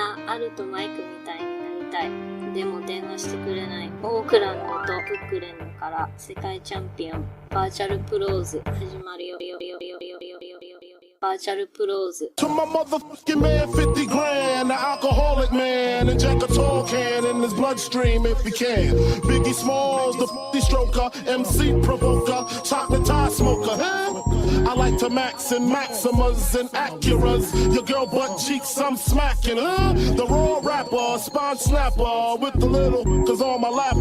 なアルトマイクみたいになりたい。でも電話してくれない。オークランドとブックレンドから世界チャンピオンバーチャルプローズ始まるよ。バーチャルプローズ。To my motherfucking man, 50 grand, the alcoholic man, inject a tall can in his bloodstream if he can. Biggie Smalls, the stroker, MC provoker, chocolate tie smoker, huh? I like to max and Maximas and Acuras. Your girl butt cheeks, I'm smacking, huh? The raw rapper, spine snapper, with the little, cause all my lap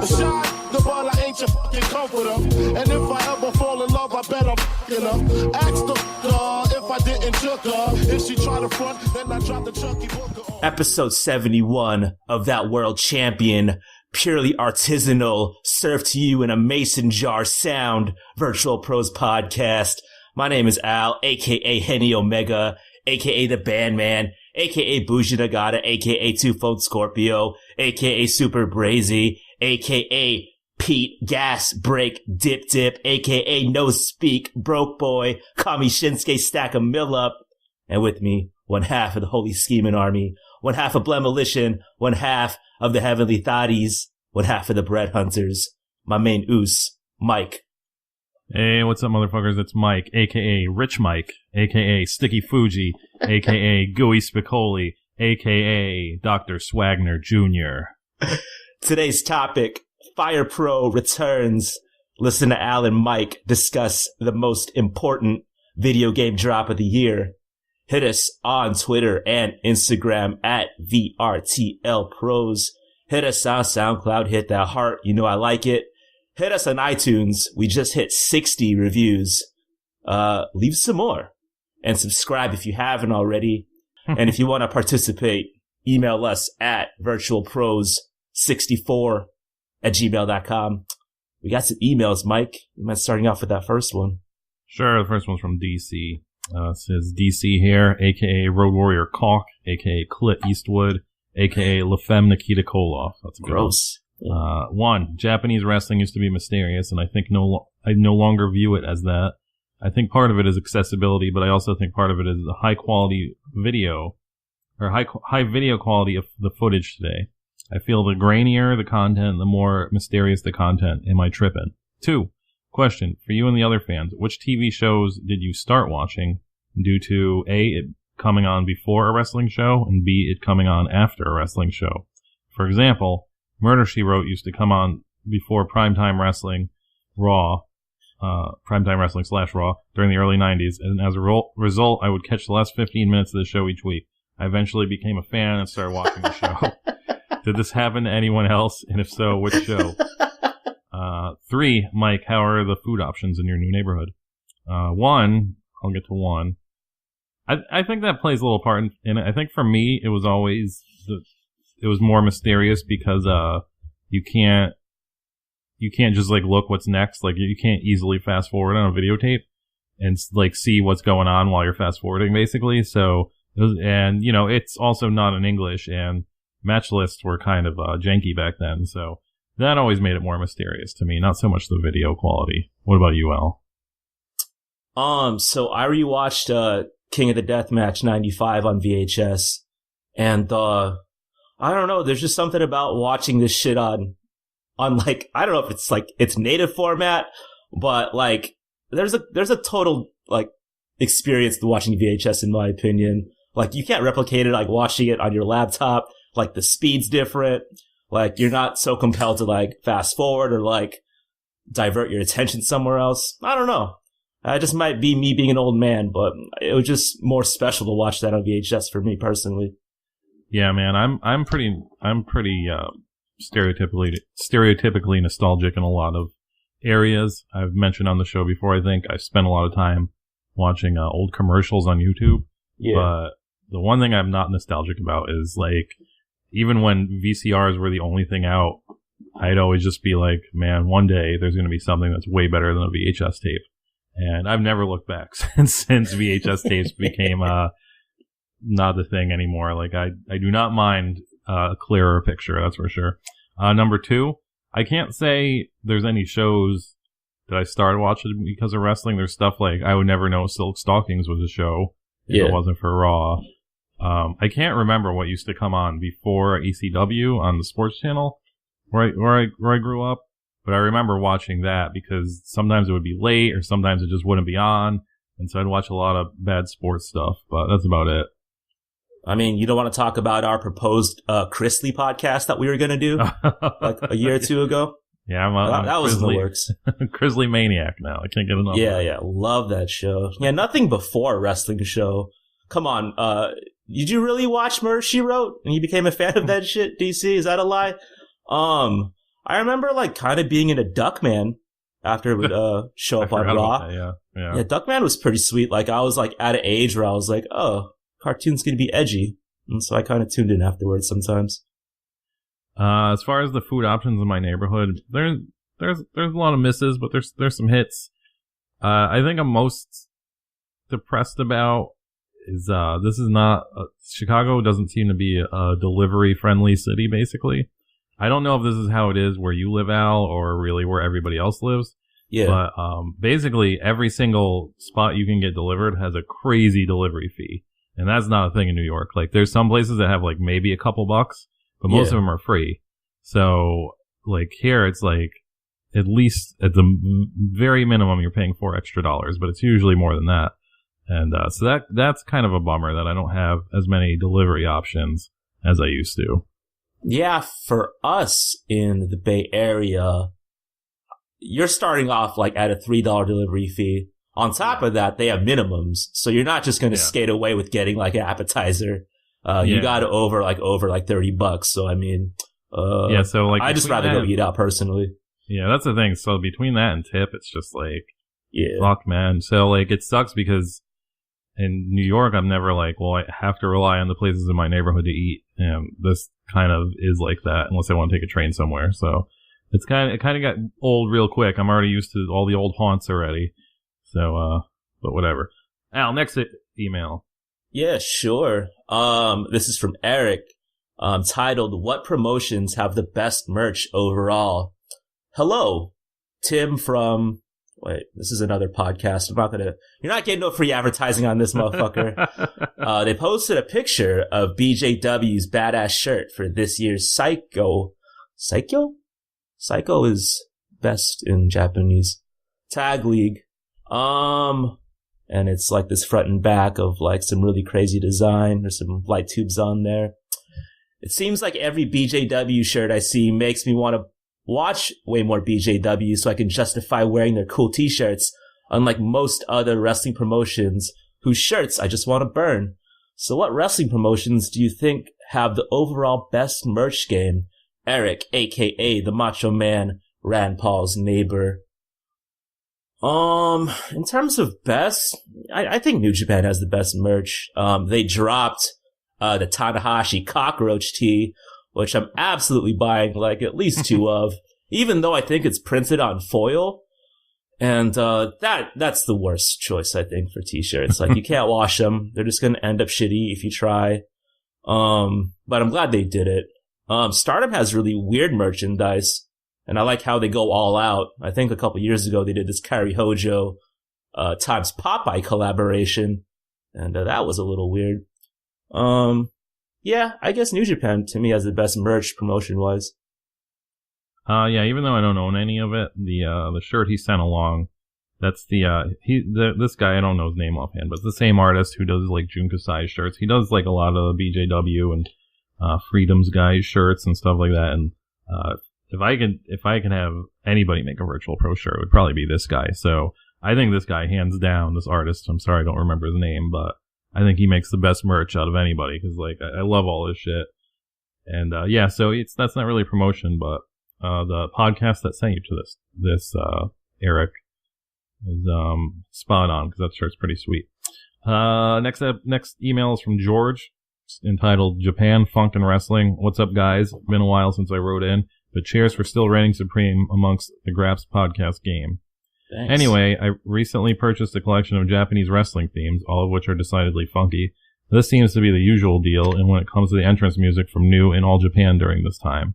shot, the ball, I ain't your fucking comforter. And if I ever fall in love, I bet I'm fucking her. Ask the if I didn't choke her. If she try to front, then I drop the Chucky Booker. Episode 71 of That World Champion, purely artisanal, served to you in a mason jar sound, Virtual Pros podcast. My name is Al, aka Henny Omega, aka the Bandman, aka Bougie Nagata, aka Two-Fold Scorpio, aka Super Brazy, aka Pete Gas Break Dip, aka No Speak Broke Boy, call me Shinsuke Stack a Mill Up. And with me, one half of the Holy Scheming Army, one half of Blemolition, one half of the Heavenly Thotties, one half of the Bread Hunters, my main oos, Mike. Hey, what's up, motherfuckers? It's Mike, aka Rich Mike, aka Sticky Fuji, aka Gooey Spicoli, aka Dr. Swagner Jr. Today's topic, Fire Pro returns. Listen to Al and Mike discuss the most important video game drop of the year. Hit us on Twitter and Instagram at VRTL Pros. Hit us on SoundCloud. Hit that heart. You know I like it. Hit us on iTunes. We just hit 60 reviews. Leave some more. And subscribe if you haven't already. And if you want to participate, email us at virtualpros64@gmail.com. We got some emails, Mike. You mind starting off with that first one? Sure, the first one's from DC. It says DC here, aka Road Warrior Caulk, aka Clit Eastwood, aka LaFemme Nikita Koloff. That's gross. One, Japanese wrestling used to be mysterious, and I think I no longer view it as that. I think part of it is accessibility, but I also think part of it is the high quality video, or high video quality of the footage today. I feel the grainier the content, the more mysterious the content. Am I tripping? 2, question for you and the other fans. Which TV shows did you start watching due to A, it coming on before a wrestling show, and B, it coming on after a wrestling show? For example, Murder, She Wrote used to come on before Primetime Wrestling Raw, Primetime Wrestling / Raw during the early 90s, and as a result, I would catch the last 15 minutes of the show each week. I eventually became a fan and started watching the show. Did this happen to anyone else? And if so, which show? 3, Mike, how are the food options in your new neighborhood? 1, I'll get to 1. I think that plays a little part in it. I think for me, it was always it was more mysterious because you can't just like look what's next. Like you can't easily fast forward on a videotape and like see what's going on while you're fast forwarding, basically. So and you know, it's also not in English, and match lists were kind of janky back then, so that always made it more mysterious to me, not so much the video quality. What about you, Al? So I rewatched King of the Deathmatch 95 on VHS, and I don't know, there's just something about watching this shit on like, I don't know if it's like its native format, but like there's a total like experience to watching VHS, in my opinion. Like you can't replicate it like watching it on your laptop. Like the speed's different. Like you're not so compelled to like fast forward or like divert your attention somewhere else. I don't know. It just might be me being an old man, but it was just more special to watch that on VHS for me personally. Yeah, man, I'm pretty stereotypically nostalgic in a lot of areas. I've mentioned on the show before. I think I spent a lot of time watching old commercials on YouTube. Yeah. But the one thing I'm not nostalgic about is like, even when VCRs were the only thing out, I'd always just be like, man, one day there's going to be something that's way better than a VHS tape. And I've never looked back since VHS tapes became not the thing anymore. Like I do not mind a clearer picture, that's for sure. Number 2, I can't say there's any shows that I started watching because of wrestling. There's stuff like I would never know Silk Stockings was a show if it wasn't for Raw. I can't remember what used to come on before ECW on the sports channel where I grew up, but I remember watching that because sometimes it would be late or sometimes it just wouldn't be on, and so I'd watch a lot of bad sports stuff, but that's about it. I mean, you don't want to talk about our proposed Chrisley podcast that we were going to do like a year or two ago? Yeah, I'm that was in the works. Chrisley maniac now. I can't get enough. Yeah, love that show. Yeah, nothing before a wrestling show. Come on, did you really watch Murder, She Wrote and you became a fan of that shit, DC? Is that a lie? I remember like kind of being into Duckman after it would show up on Raw. That, yeah. Yeah, Duckman was pretty sweet. Like I was like at an age where I was like, oh, cartoon's gonna be edgy, and so I kind of tuned in afterwards sometimes. As far as the food options in my neighborhood, there's a lot of misses, but there's some hits. I think I'm most depressed about is this is not Chicago doesn't seem to be a delivery friendly city. Basically, I don't know if this is how it is where you live, Al, or really where everybody else lives. Yeah. But basically, every single spot you can get delivered has a crazy delivery fee. And that's not a thing in New York. Like, there's some places that have, like, maybe a couple bucks, but most of them are free. So, like, here it's like, at least at the very minimum, you're paying $4 extra, but it's usually more than that. And so that's kind of a bummer that I don't have as many delivery options as I used to. Yeah, for us in the Bay Area, you're starting off, like, at a $3 delivery fee. On top of that, they have minimums, so you're not just going to skate away with getting like an appetizer. You got to over $30. So I mean, so like I just rather go eat out personally. Yeah, that's the thing. So between that and tip, it's just like, fuck, man. So like, it sucks because in New York, I'm never like, well, I have to rely on the places in my neighborhood to eat, and this kind of is like that unless I want to take a train somewhere. So it kind of got old real quick. I'm already used to all the old haunts already. So, but whatever. Al, next email. Yeah, sure. This is from Eric, titled, What Promotions Have the Best Merch Overall? Hello, Tim from, wait, this is another podcast. You're not getting no free advertising on this motherfucker. They posted a picture of BJW's badass shirt for this year's Psycho is best in Japanese. Tag League. And it's like this front and back of like some really crazy design. There's some light tubes on there. It seems like every BJW shirt I see makes me want to watch way more BJW so I can justify wearing their cool t-shirts, unlike most other wrestling promotions whose shirts I just want to burn. So what wrestling promotions do you think have the overall best merch game? Eric, aka the Macho Man, Rand Paul's neighbor. In terms of best, I think New Japan has the best merch. They dropped, the Tanahashi cockroach tee, which I'm absolutely buying like at least 2 of, even though I think it's printed on foil. And, that's the worst choice, I think, for t-shirts. Like, you can't wash them. They're just gonna end up shitty if you try. But I'm glad they did it. Stardom has really weird merchandise. And I like how they go all out. I think a couple years ago they did this Kairi Hojo times Popeye collaboration, and that was a little weird. Yeah, I guess New Japan to me has the best merch promotion-wise. Yeah, even though I don't own any of it, the shirt he sent along, that's this guy, I don't know his name offhand, but it's the same artist who does like Jun Kasai shirts. He does like a lot of BJW and Freedom's guys shirts and stuff like that, and if I can have anybody make a Virtual Pro shirt, it would probably be this guy. So I think this guy, hands down, this artist, I'm sorry I don't remember his name, but I think he makes the best merch out of anybody because like I love all this shit. And yeah, so that's not really promotion, but the podcast that sent you to this Eric is spot on because that shirt's pretty sweet. Next email is from George, entitled Japan Funk and Wrestling. What's up, guys? Been a while since I wrote in, but cheers for still reigning supreme amongst the Graps podcast game. Thanks. Anyway, I recently purchased a collection of Japanese wrestling themes, all of which are decidedly funky. This seems to be the usual deal, and when it comes to the entrance music from New and All Japan during this time.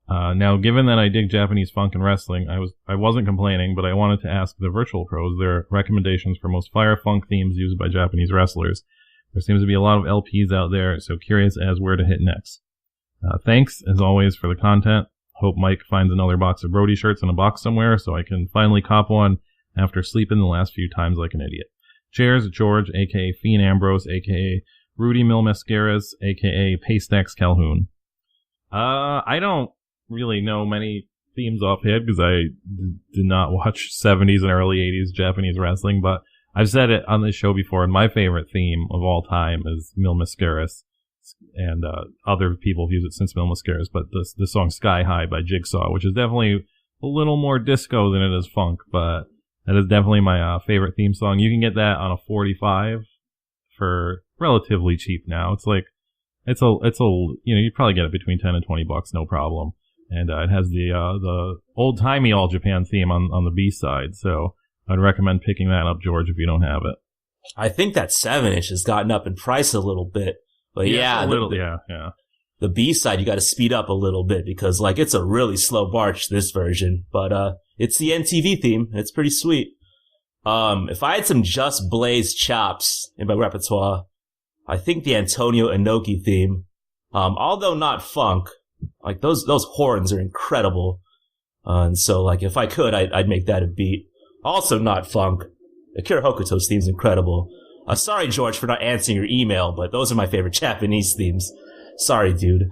Now, given that I dig Japanese funk and wrestling, I wasn't complaining, but I wanted to ask the Virtual Pros their recommendations for most fire funk themes used by Japanese wrestlers. There seems to be a lot of LPs out there, so curious as where to hit next. Thanks, as always, for the content. Hope Mike finds another box of Brody shirts in a box somewhere so I can finally cop one after sleeping the last few times like an idiot. Cheers, George, a.k.a. Fiend Ambrose, a.k.a. Rudy Milmascaras, a.k.a. Paystax Calhoun. I don't really know many themes offhand because I did not watch 70s and early 80s Japanese wrestling, but I've said it on this show before, and my favorite theme of all time is Milmascaras, and other people have used it since Milmascaras, but the song Sky High by Jigsaw, which is definitely a little more disco than it is funk, but that is definitely my favorite theme song. You can get that on a 45 for relatively cheap now. It's you'd probably get it between 10 and $20, no problem. And it has the old-timey All Japan theme on the B-side, so I'd recommend picking that up, George, if you don't have it. I think that 7-inch has gotten up in price a little bit. But yeah, the B-side, you got to speed up a little bit because, like, it's a really slow march, this version. But it's the NTV theme. It's pretty sweet. If I had some Just Blaze chops in my repertoire, I think the Antonio Inoki theme, although not funk, like, those horns are incredible. And so, like, if I could, I'd make that a beat. Also not funk. Akira Hokuto's theme's incredible. Sorry, George, for not answering your email, but those are my favorite Japanese themes. Sorry, dude.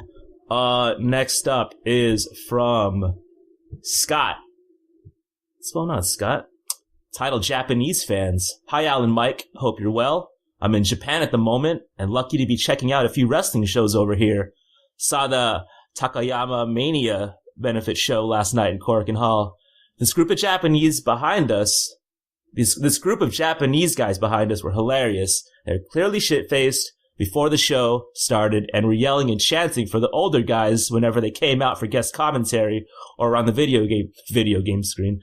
Next up is from Scott. What's going on, Scott? Titled Japanese Fans. Hi, Al and Mike. Hope you're well. I'm in Japan at the moment, and lucky to be checking out a few wrestling shows over here. Saw the Takayama Mania benefit show last night in Korakuen Hall. This group of Japanese behind us, this group of Japanese guys behind us were hilarious. They're clearly shit-faced before the show started and were yelling and chanting for the older guys whenever they came out for guest commentary or on the video screen.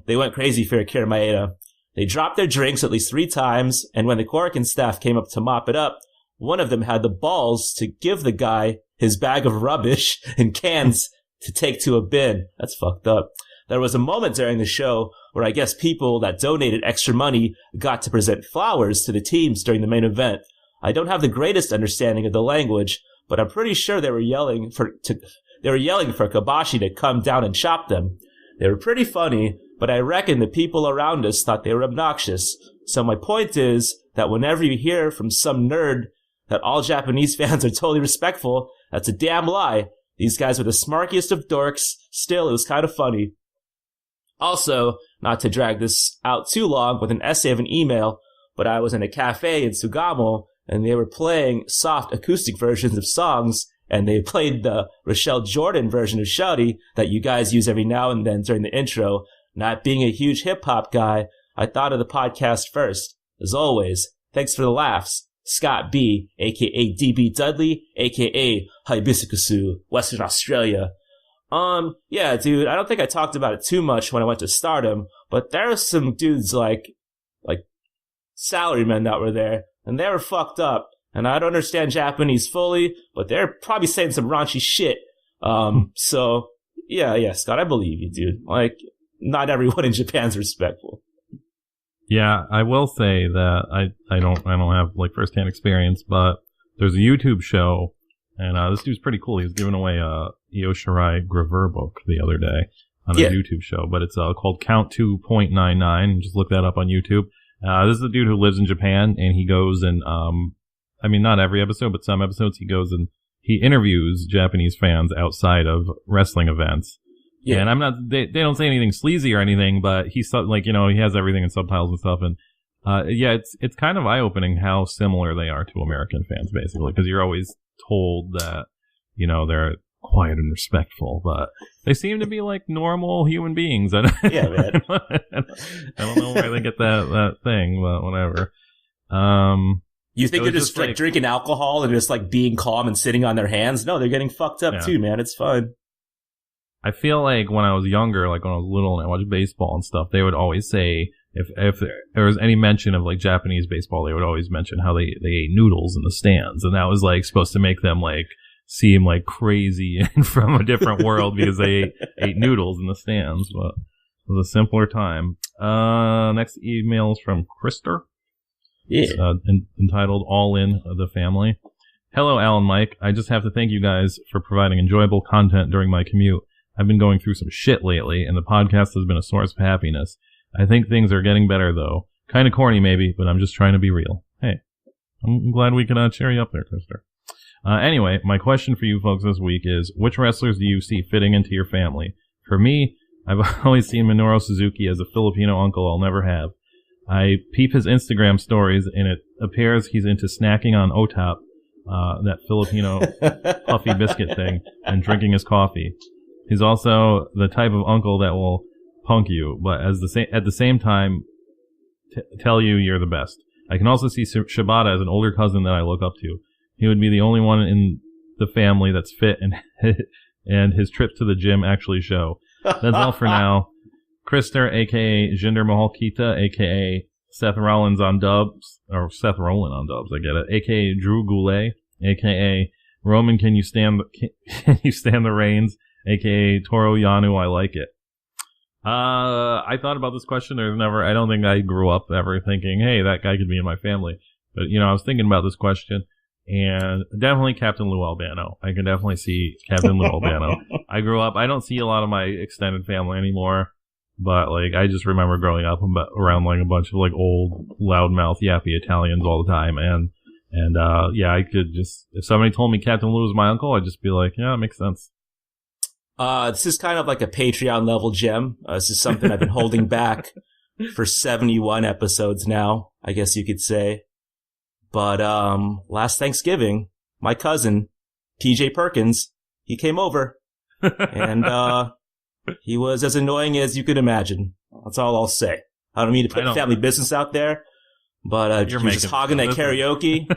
They went crazy for Akira Maeda. They dropped their drinks at least 3 times, and when the Korakuen staff came up to mop it up, one of them had the balls to give the guy his bag of rubbish and cans to take to a bin. That's fucked up. There was a moment during the show where I guess people that donated extra money got to present flowers to the teams during the main event. I don't have the greatest understanding of the language, but I'm pretty sure they were yelling for Kabashi to come down and chop them. They were pretty funny, but I reckon the people around us thought they were obnoxious. So my point is that whenever you hear from some nerd that all Japanese fans are totally respectful, that's a damn lie. These guys were the smarkiest of dorks. Still, it was kind of funny. Also, not to drag this out too long with an essay of an email, but I was in a cafe in Sugamo, and they were playing soft acoustic versions of songs, and they played the Rochelle Jordan version of Shouty that you guys use every now and then during the intro. Not being a huge hip-hop guy, I thought of the podcast first. As always, thanks for the laughs. Scott B, a.k.a. DB Dudley, a.k.a. Hibiscusu, Western Australia. Yeah, dude, I don't think I talked about it too much when I went to Stardom, but there were some dudes like salarymen that were there, and they were fucked up, and I don't understand Japanese fully, but they're probably saying some raunchy shit. So, yeah, Scott, I believe you, dude. Like, not everyone in Japan's respectful. Yeah, I will say that I don't have like firsthand experience, but there's a YouTube show, and this dude's pretty cool. He was giving away a Io Shirai Gravure book the other day on a YouTube show, but it's called Count 2.99. Just look that up on YouTube. This is a dude who lives in Japan, and he goes and I mean, not every episode, but some episodes he goes and he interviews Japanese fans outside of wrestling events. Yeah, and I'm not. They don't say anything sleazy or anything, but he's like, you know, he has everything in subtitles and stuff, and yeah, it's kind of eye opening how similar they are to American fans, basically, because you're always told that, you know, they're quiet and respectful, but they seem to be like normal human beings. Yeah, man. I don't know where they get that thing, but whatever. You think they're just like drinking alcohol and just like being calm and sitting on their hands? No, they're getting fucked up too, man. It's fun. I feel like when I was younger, like when I was little and I watched baseball and stuff, they would always say, if there was any mention of like Japanese baseball, they would always mention how they ate noodles in the stands. And that was like supposed to make them like seem like crazy and from a different world because they ate noodles in the stands. But it was a simpler time. Next email is from Krister. Yeah. It's, entitled All In the Family. Hello, Al and Mike. I just have to thank you guys for providing enjoyable content during my commute. I've been going through some shit lately, and the podcast has been a source of happiness. I think things are getting better, though. Kind of corny, maybe, but I'm just trying to be real. Hey, I'm glad we can cheer you up there, Krister. Anyway, my question for you folks this week is, which wrestlers do you see fitting into your family? For me, I've always seen Minoru Suzuki as a Filipino uncle I'll never have. I peep his Instagram stories, and it appears he's into snacking on OTOP, that Filipino puffy biscuit thing, and drinking his coffee. He's also the type of uncle that will punk you, but at the same time, tell you you're the best. I can also see Shibata as an older cousin that I look up to. He would be the only one in the family that's fit, and his trips to the gym actually show. That's all for now. Krister, a.k.a. Jinder Mahal Kita, a.k.a. Seth Rollins on dubs, or Seth Rollin on dubs, I get it, a.k.a. Drew Goulet, a.k.a. Roman, can you stand the reins, a.k.a. Toru Yano, I like it. I thought about this question. I don't think I grew up ever thinking, hey, that guy could be in my family. But, I was thinking about this question, and definitely Captain Lou Albano. I can definitely see Captain Lou Albano. I grew up, I don't see a lot of my extended family anymore. But, I just remember growing up around, a bunch of, old, loudmouth, yappy Italians all the time. And I could just, if somebody told me Captain Lou was my uncle, I'd just be like, yeah, it makes sense. This is kind of like a Patreon level gem. This is something I've been holding back for 71 episodes now, I guess you could say. But, last Thanksgiving, my cousin, TJ Perkins, he came over. And, he was as annoying as you could imagine. That's all I'll say. I don't mean to put family business out there, but he was just hogging that karaoke.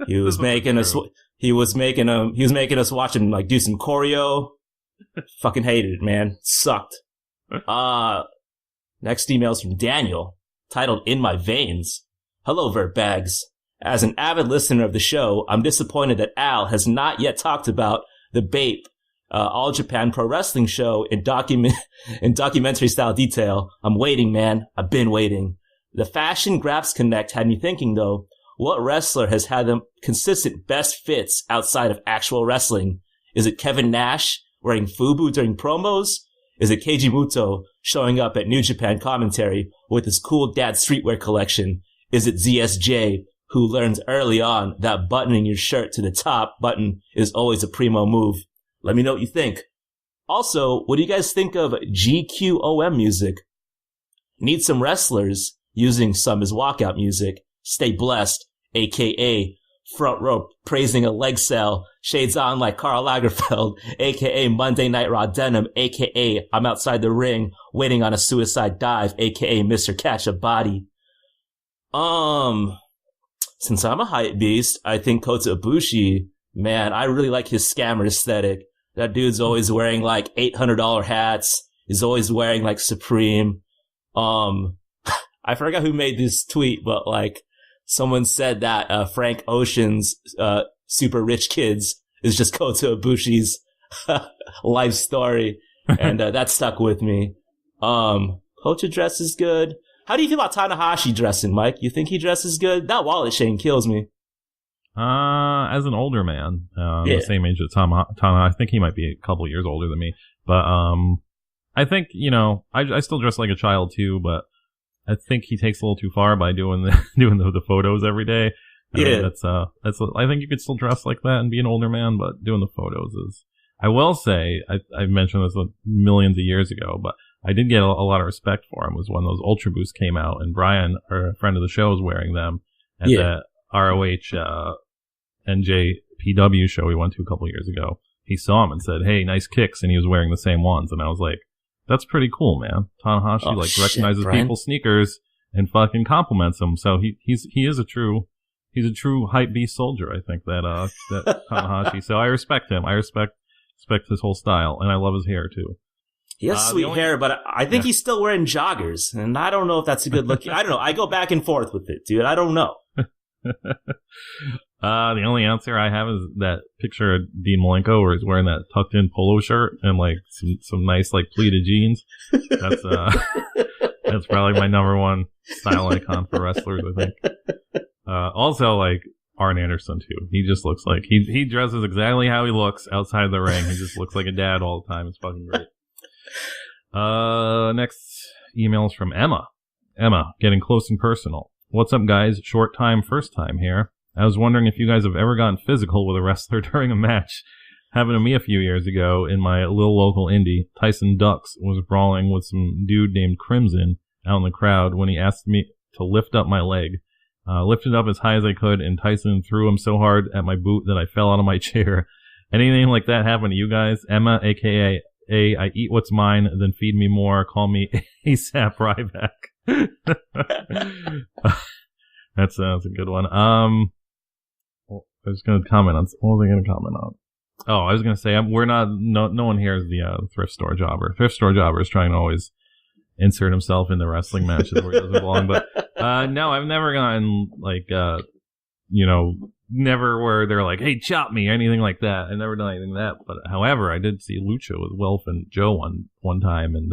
He was making us. He was making us watch him do some choreo. Fucking hated it, man. Sucked. Next email's from Daniel, titled "In My Veins." Hello, Vertbags. As an avid listener of the show, I'm disappointed that Al has not yet talked about the BAPE. All Japan Pro Wrestling show in documentary style detail. I'm waiting, man. I've been waiting. The Fashion Graps Connect had me thinking, though, what wrestler has had the consistent best fits outside of actual wrestling? Is it Kevin Nash wearing FUBU during promos? Is it Keiji Muto showing up at New Japan commentary with his cool dad streetwear collection? Is it ZSJ, who learns early on that buttoning your shirt to the top button is always a primo move? Let me know what you think. Also, what do you guys think of GQOM music? Need some wrestlers using some as walkout music. Stay blessed, aka front row praising a leg sale, shades on like Karl Lagerfeld, aka Monday Night Raw denim, aka I'm outside the ring waiting on a suicide dive, aka Mr. Catch a Body. Since I'm a hype beast, I think Kota Ibushi, man, I really like his scammer aesthetic. That dude's always wearing $800 hats. He's always wearing Supreme. I forgot who made this tweet, but someone said that Frank Ocean's Super Rich Kids is just Kota Ibushi's life story, and that stuck with me. Kota dresses good. How do you feel about Tanahashi dressing, Mike? You think he dresses good? That wallet chain kills me. As an older man, the same age as Tana, I think he might be a couple years older than me, but I think I still dress like a child too, but I think he takes a little too far by doing the photos every day. I mean, that's I think you could still dress like that and be an older man, but doing the photos is. I will say I mentioned this millions of years ago, but I did get a lot of respect for him. Was when those Ultra Boosts came out, and Brian, our friend of the show, was wearing them at the ROH NJPW show we went to a couple years ago. He saw him and said, "Hey, nice kicks," and he was wearing the same ones, and I was like, "That's pretty cool, man." Tanahashi recognizes people's sneakers and fucking compliments them. So he is a true hype beast soldier. I think that Tanahashi. So I respect him. I respect his whole style, and I love his hair too. He has sweet hair, but I think he's still wearing joggers, and I don't know if that's a good look. I don't know. I go back and forth with it, dude. I don't know. The only answer I have is that picture of Dean Malenko where he's wearing that tucked in polo shirt and some nice pleated jeans. That's probably my number one style icon for wrestlers, I think. Also, like, Arn Anderson, too. He just looks like... He dresses exactly how he looks outside the ring. He just looks like a dad all the time. It's fucking great. Next email's from Emma. Emma, getting close and personal. What's up, guys? Short time, first time here. I was wondering if you guys have ever gotten physical with a wrestler during a match. Happened to me a few years ago in my little local indie. Tyson Ducks was brawling with some dude named Crimson out in the crowd when he asked me to lift up my leg. Lifted up as high as I could, and Tyson threw him so hard at my boot that I fell out of my chair. Anything like that happen to you guys? Emma, a.k.a. I eat what's mine, then feed me more. Call me ASAP Ryback. That's a good one. I was going to comment on... What was I going to comment on? Oh, I was going to say, we're not... No one here is the thrift store jobber. Thrift store jobber is trying to always insert himself in the wrestling matches where he doesn't belong. But no, I've never gotten, like, never where they're like, hey, chop me, or anything like that. I've never done anything like that. But however, I did see Lucha with Wilf and Joe one time, and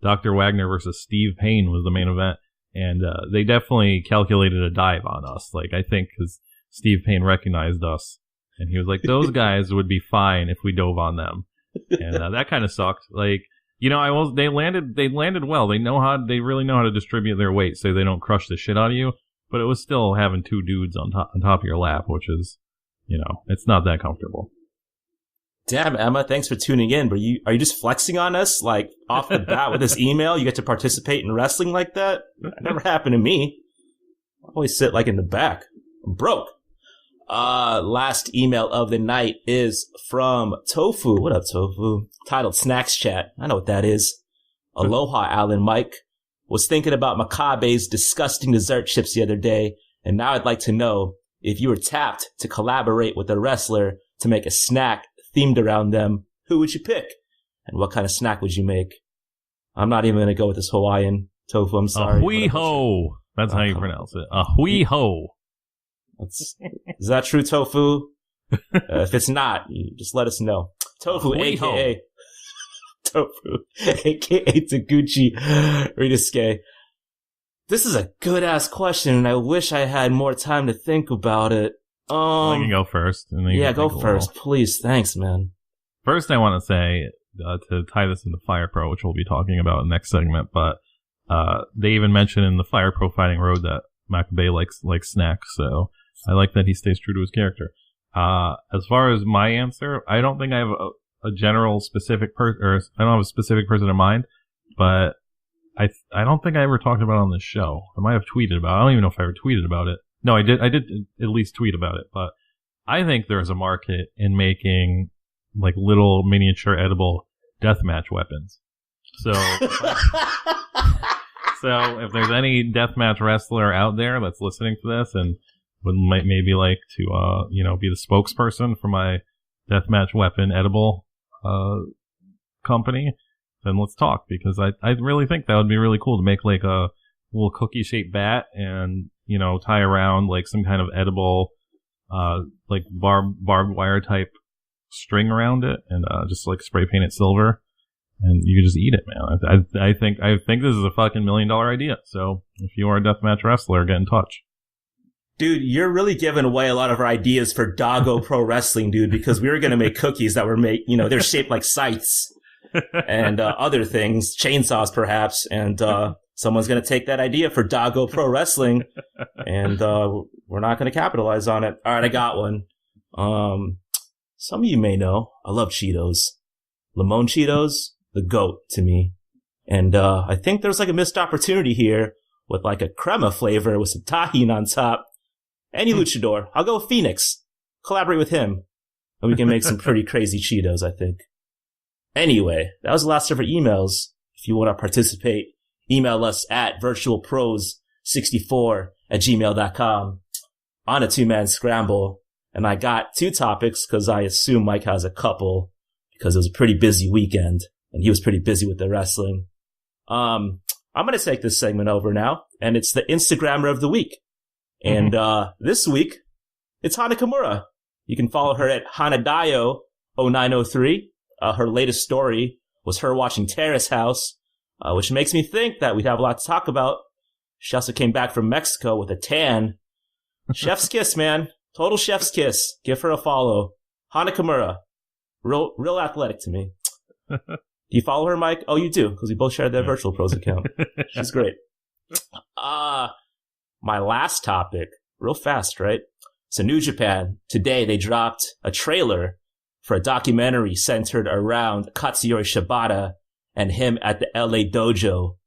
Dr. Wagner versus Steve Payne was the main event. And they definitely calculated a dive on us. Like, I think because Steve Payne recognized us, and he was like, those guys would be fine if we dove on them. And that kind of sucked. Like, they landed well. They really know how to distribute their weight so they don't crush the shit out of you. But it was still having two dudes on top of your lap, which is, it's not that comfortable. Damn, Emma, thanks for tuning in. But are you just flexing on us, like, off the bat with this email? You get to participate in wrestling like that? That never happened to me. I always sit, like, in the back. I'm broke. Last email of the night is from Tofu. What up, Tofu? Titled Snacks Chat. I know what that is. Aloha, Alan Mike. Was thinking about Makabe's disgusting dessert chips the other day, and now I'd like to know if you were tapped to collaborate with a wrestler to make a snack themed around them, who would you pick? And what kind of snack would you make? I'm not even going to go with this Hawaiian Tofu. I'm sorry. Ahui ho. That's how you pronounce it. Ahui ho. Is that true, Tofu? If it's not, you just let us know. Tofu, a.k.a. Tofu, a.k.a. Taguchi Ritusuke. This is a good-ass question, and I wish I had more time to think about it. I can go first. Yeah, go first, please. Thanks, man. First, I want to say, to tie this into Fire Pro, which we'll be talking about in the next segment, but they even mentioned in the Fire Pro Fighting Road that Makabe likes snacks, so I like that he stays true to his character. As far as my answer, I don't think I have a general specific person, or I don't have a specific person in mind, but I don't think I ever talked about it on this show. I might have tweeted about it. I don't even know if I ever tweeted about it. No, I did at least tweet about it, but I think there's a market in making, like, little miniature edible deathmatch weapons. So, so if there's any deathmatch wrestler out there that's listening to this and would maybe like to, be the spokesperson for my deathmatch weapon edible company, then let's talk, because I really think that would be really cool to make, like, a little cookie-shaped bat and, tie around, like, some kind of edible, like, barbed wire type string around it, and just, like, spray paint it silver, and you can just eat it, man. I think this is a fucking $1 million idea. So if you are a deathmatch wrestler, get in touch. Dude, you're really giving away a lot of our ideas for Doggo Pro Wrestling, dude, because we were going to make cookies that were made, they're shaped like scythes and other things, chainsaws perhaps, and someone's going to take that idea for Doggo Pro Wrestling, and we're not going to capitalize on it. All right, I got one. Some of you may know, I love Cheetos. Limon Cheetos, the GOAT to me. And I think there's, like, a missed opportunity here with, like, a crema flavor with some tahini on top. Any luchador. I'll go with Phoenix. Collaborate with him. And we can make some pretty crazy Cheetos, I think. Anyway, that was the last of our emails. If you want to participate, email us at virtualpros64@gmail.com on a 2-man scramble. And I got 2 topics because I assume Mike has a couple, because it was a pretty busy weekend and he was pretty busy with the wrestling. I'm going to take this segment over now, and it's the Instagrammer of the week. And this week, it's Hana Kimura. You can follow her at Hanadayo0903. Her latest story was her watching Terrace House, which makes me think that we'd have a lot to talk about. She also came back from Mexico with a tan. Chef's kiss, man. Total chef's kiss. Give her a follow. Hana Kimura. Real athletic to me. Do you follow her, Mike? Oh, you do, because we both shared that Virtual Pros account. She's great. My last topic, real fast, right? So New Japan, today they dropped a trailer for a documentary centered around Katsuyori Shibata and him at the LA dojo.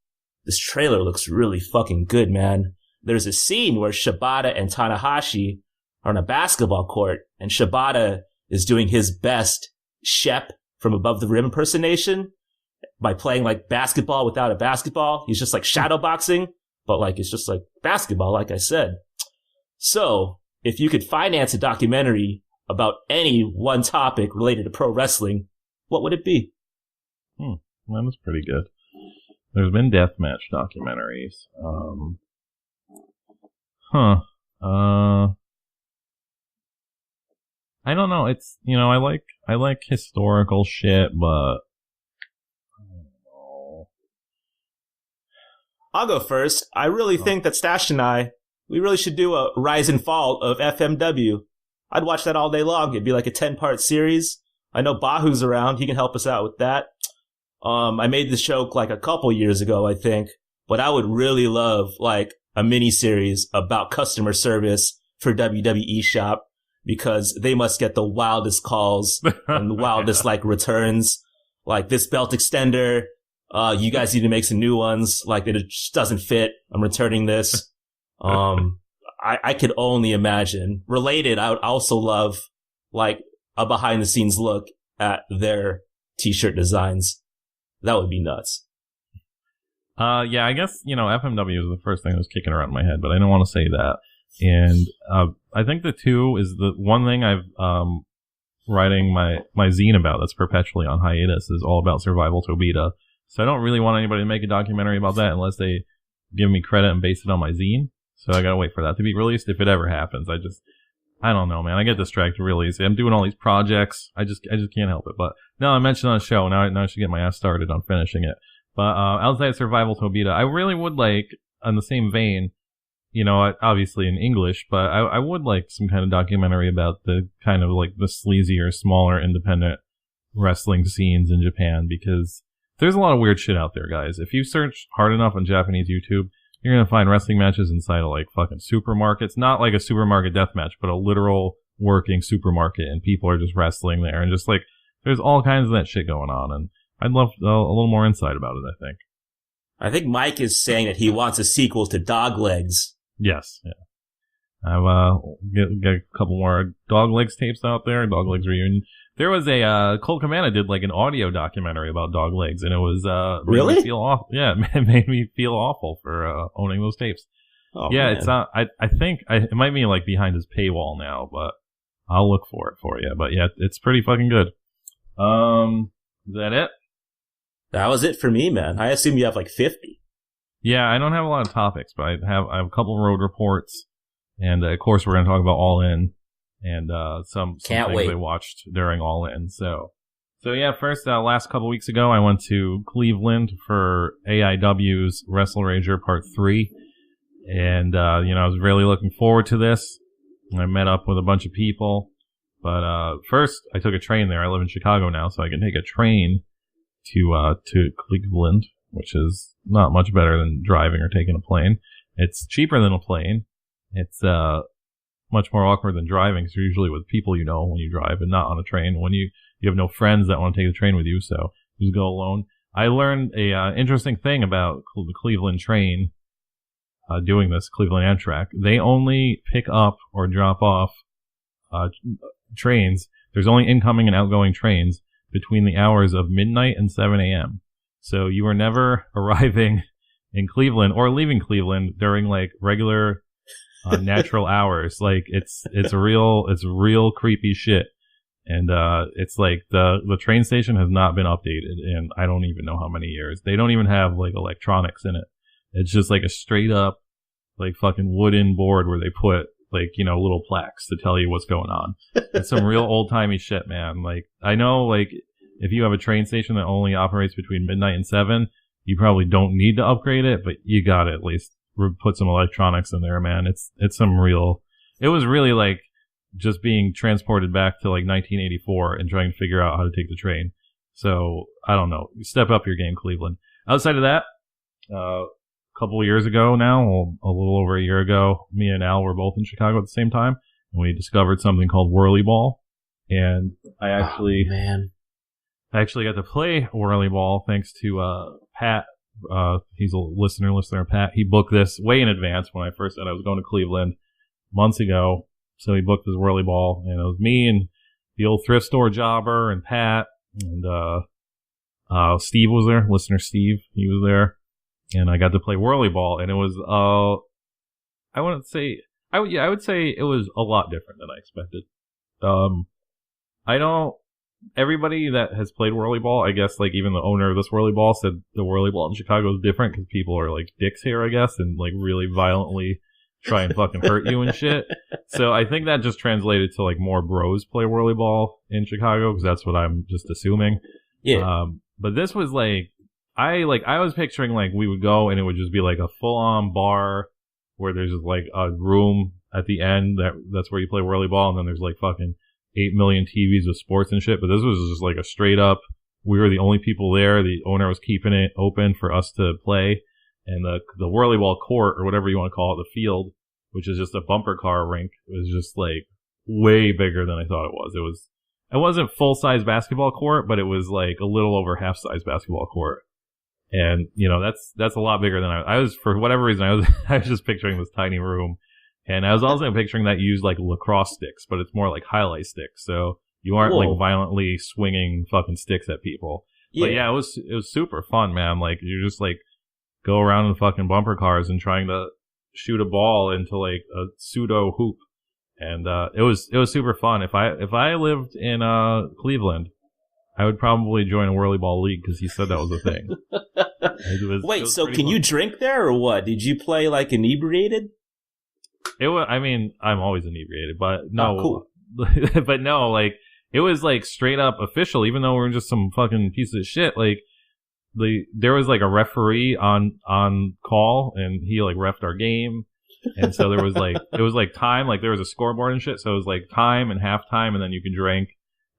This trailer looks really fucking good, man. There's a scene where Shibata and Tanahashi are on a basketball court, and Shibata is doing his best Shep from Above the Rim impersonation by playing like basketball without a basketball. He's just like shadowboxing, but like it's just like basketball, like I said. So if you could finance a documentary about any one topic related to pro wrestling, what would it be? That was pretty good. There's been deathmatch documentaries. I don't know. It's, I like historical shit, but I don't know. I'll go first. I really think that Stash and we really should do a rise and fall of FMW. I'd watch that all day long. It'd be like a 10-part series. I know Bahu's around. He can help us out with that. I made this joke like a couple years ago, I think, but I would really love like a mini series about customer service for WWE Shop, because they must get the wildest calls and the wildest like returns. Like, this belt extender, you guys need to make some new ones. Like, it just doesn't fit. I'm returning this. I could only imagine. Related, I would also love like a behind the scenes look at their t-shirt designs. That would be nuts. Yeah, I guess, FMW is the first thing that was kicking around in my head, but I don't want to say that. And, I think the two is the one thing I've, writing my zine about that's perpetually on hiatus is all about Survival Tobita. So I don't really want anybody to make a documentary about that unless they give me credit and base it on my zine. So I gotta wait for that to be released if it ever happens. I don't know, man. I get distracted really easy. I'm doing all these projects. I just can't help it. But no, I mentioned on the show. Now I should get my ass started on finishing it. But, outside Survival Tobita, I really would like, on the same vein, obviously in English, but I would like some kind of documentary about the kind of like the sleazier, smaller, independent wrestling scenes in Japan, because there's a lot of weird shit out there, guys. If you search hard enough on Japanese YouTube, you're gonna find wrestling matches inside of like fucking supermarkets. Not like a supermarket death match, but a literal working supermarket, and people are just wrestling there, and just like there's all kinds of that shit going on, and I'd love a little more insight about it, I think. I think Mike is saying that he wants a sequel to Doglegs. Yes, yeah. I've get a couple more Doglegs tapes out there. Doglegs reunion. There was a Colt Cabana did like an audio documentary about Doglegs, and it was really made me feel awful. Yeah, it made me feel awful for owning those tapes. Oh, yeah, man. It's not. I think it might be like behind his paywall now, but I'll look for it for you. But yeah, it's pretty fucking good. Is that it? That was it for me, man. I assume you have like 50. Yeah, I don't have a lot of topics, but I have a couple road reports, and of course we're going to talk about All In and some things I watched during All In. So yeah, first last couple weeks ago I went to Cleveland for AIW's Wrestle Rager Part 3, and I was really looking forward to this. I met up with a bunch of people, but first I took a train there. I live in Chicago now, so I can take a train to Cleveland, which is not much better than driving or taking a plane. It's cheaper than a plane. It's much more awkward than driving, because you're usually with people you know when you drive, and not on a train when you have no friends that want to take the train with you, so just go alone. I learned a interesting thing about the Cleveland train doing this, Cleveland Amtrak. They only pick up or drop off trains. There's only incoming and outgoing trains between the hours of midnight and 7 a.m. So you are never arriving in Cleveland or leaving Cleveland during like regular natural hours. Like it's real creepy shit. And it's like the train station has not been updated in I don't even know how many years. They don't even have like electronics in it. It's just like a straight up like fucking wooden board where they put like, little plaques to tell you what's going on. It's some real old timey shit, man. Like, I know, like, if you have a train station that only operates between midnight and 7, you probably don't need to upgrade it, but you gotta at least put some electronics in there, man. It's some real it was really like just being transported back to like 1984 and trying to figure out how to take the train. So I don't know. Step up your game, Cleveland. Outside of that, a couple of years ago now, a little over a year ago, me and Al were both in Chicago at the same time, and we discovered something called Whirly Ball. And I actually got to play Whirly Ball thanks to Pat. He's a listener, Pat. He booked this way in advance when I first said I was going to Cleveland months ago. So he booked his Whirly Ball, and it was me and the old thrift store jobber and Pat, and Steve was there, listener Steve. He was there, and I got to play Whirly Ball, and it was I would say it was a lot different than I expected. Everybody that has played Whirly Ball, I guess, like even the owner of this Whirly Ball said the Whirly Ball in Chicago is different because people are like dicks here, I guess, and like really violently try and fucking hurt you and shit. So I think that just translated to like more bros play Whirly Ball in Chicago because that's what I'm just assuming. Yeah. But this was like I was picturing like we would go and it would just be like a full on bar where there's just like a room at the end that's where you play Whirly Ball, and then there's like fucking 8 million TVs with sports and shit. But this was just like a straight up, we were the only people there. The owner was keeping it open for us to play. And the Whirly Ball court, or whatever you want to call it, the field, which is just a bumper car rink, was just like way bigger than I thought it was. It wasn't full size basketball court, but it was like a little over half size basketball court. And you know, that's a lot bigger than I was. For whatever reason, I was just picturing this tiny room. And I was also picturing that you use like lacrosse sticks, but it's more like highlight sticks. So you aren't like violently swinging fucking sticks at people. Yeah. But yeah, it was super fun, man. Like you just like go around in fucking bumper cars and trying to shoot a ball into like a pseudo hoop. And it was super fun. If I lived in Cleveland, I would probably join a Whirly Ball league because he said that was a thing. Wait, so can you drink there or what? Did you play like inebriated? It was. I mean, I'm always inebriated, but no. Oh, cool. But no, like it was like straight up official. Even though we were just some fucking piece of shit, like there was like a referee on call, and he like reffed our game. And so there was like it was like time, like there was a scoreboard and shit. So it was like time and halftime, and then you could drink,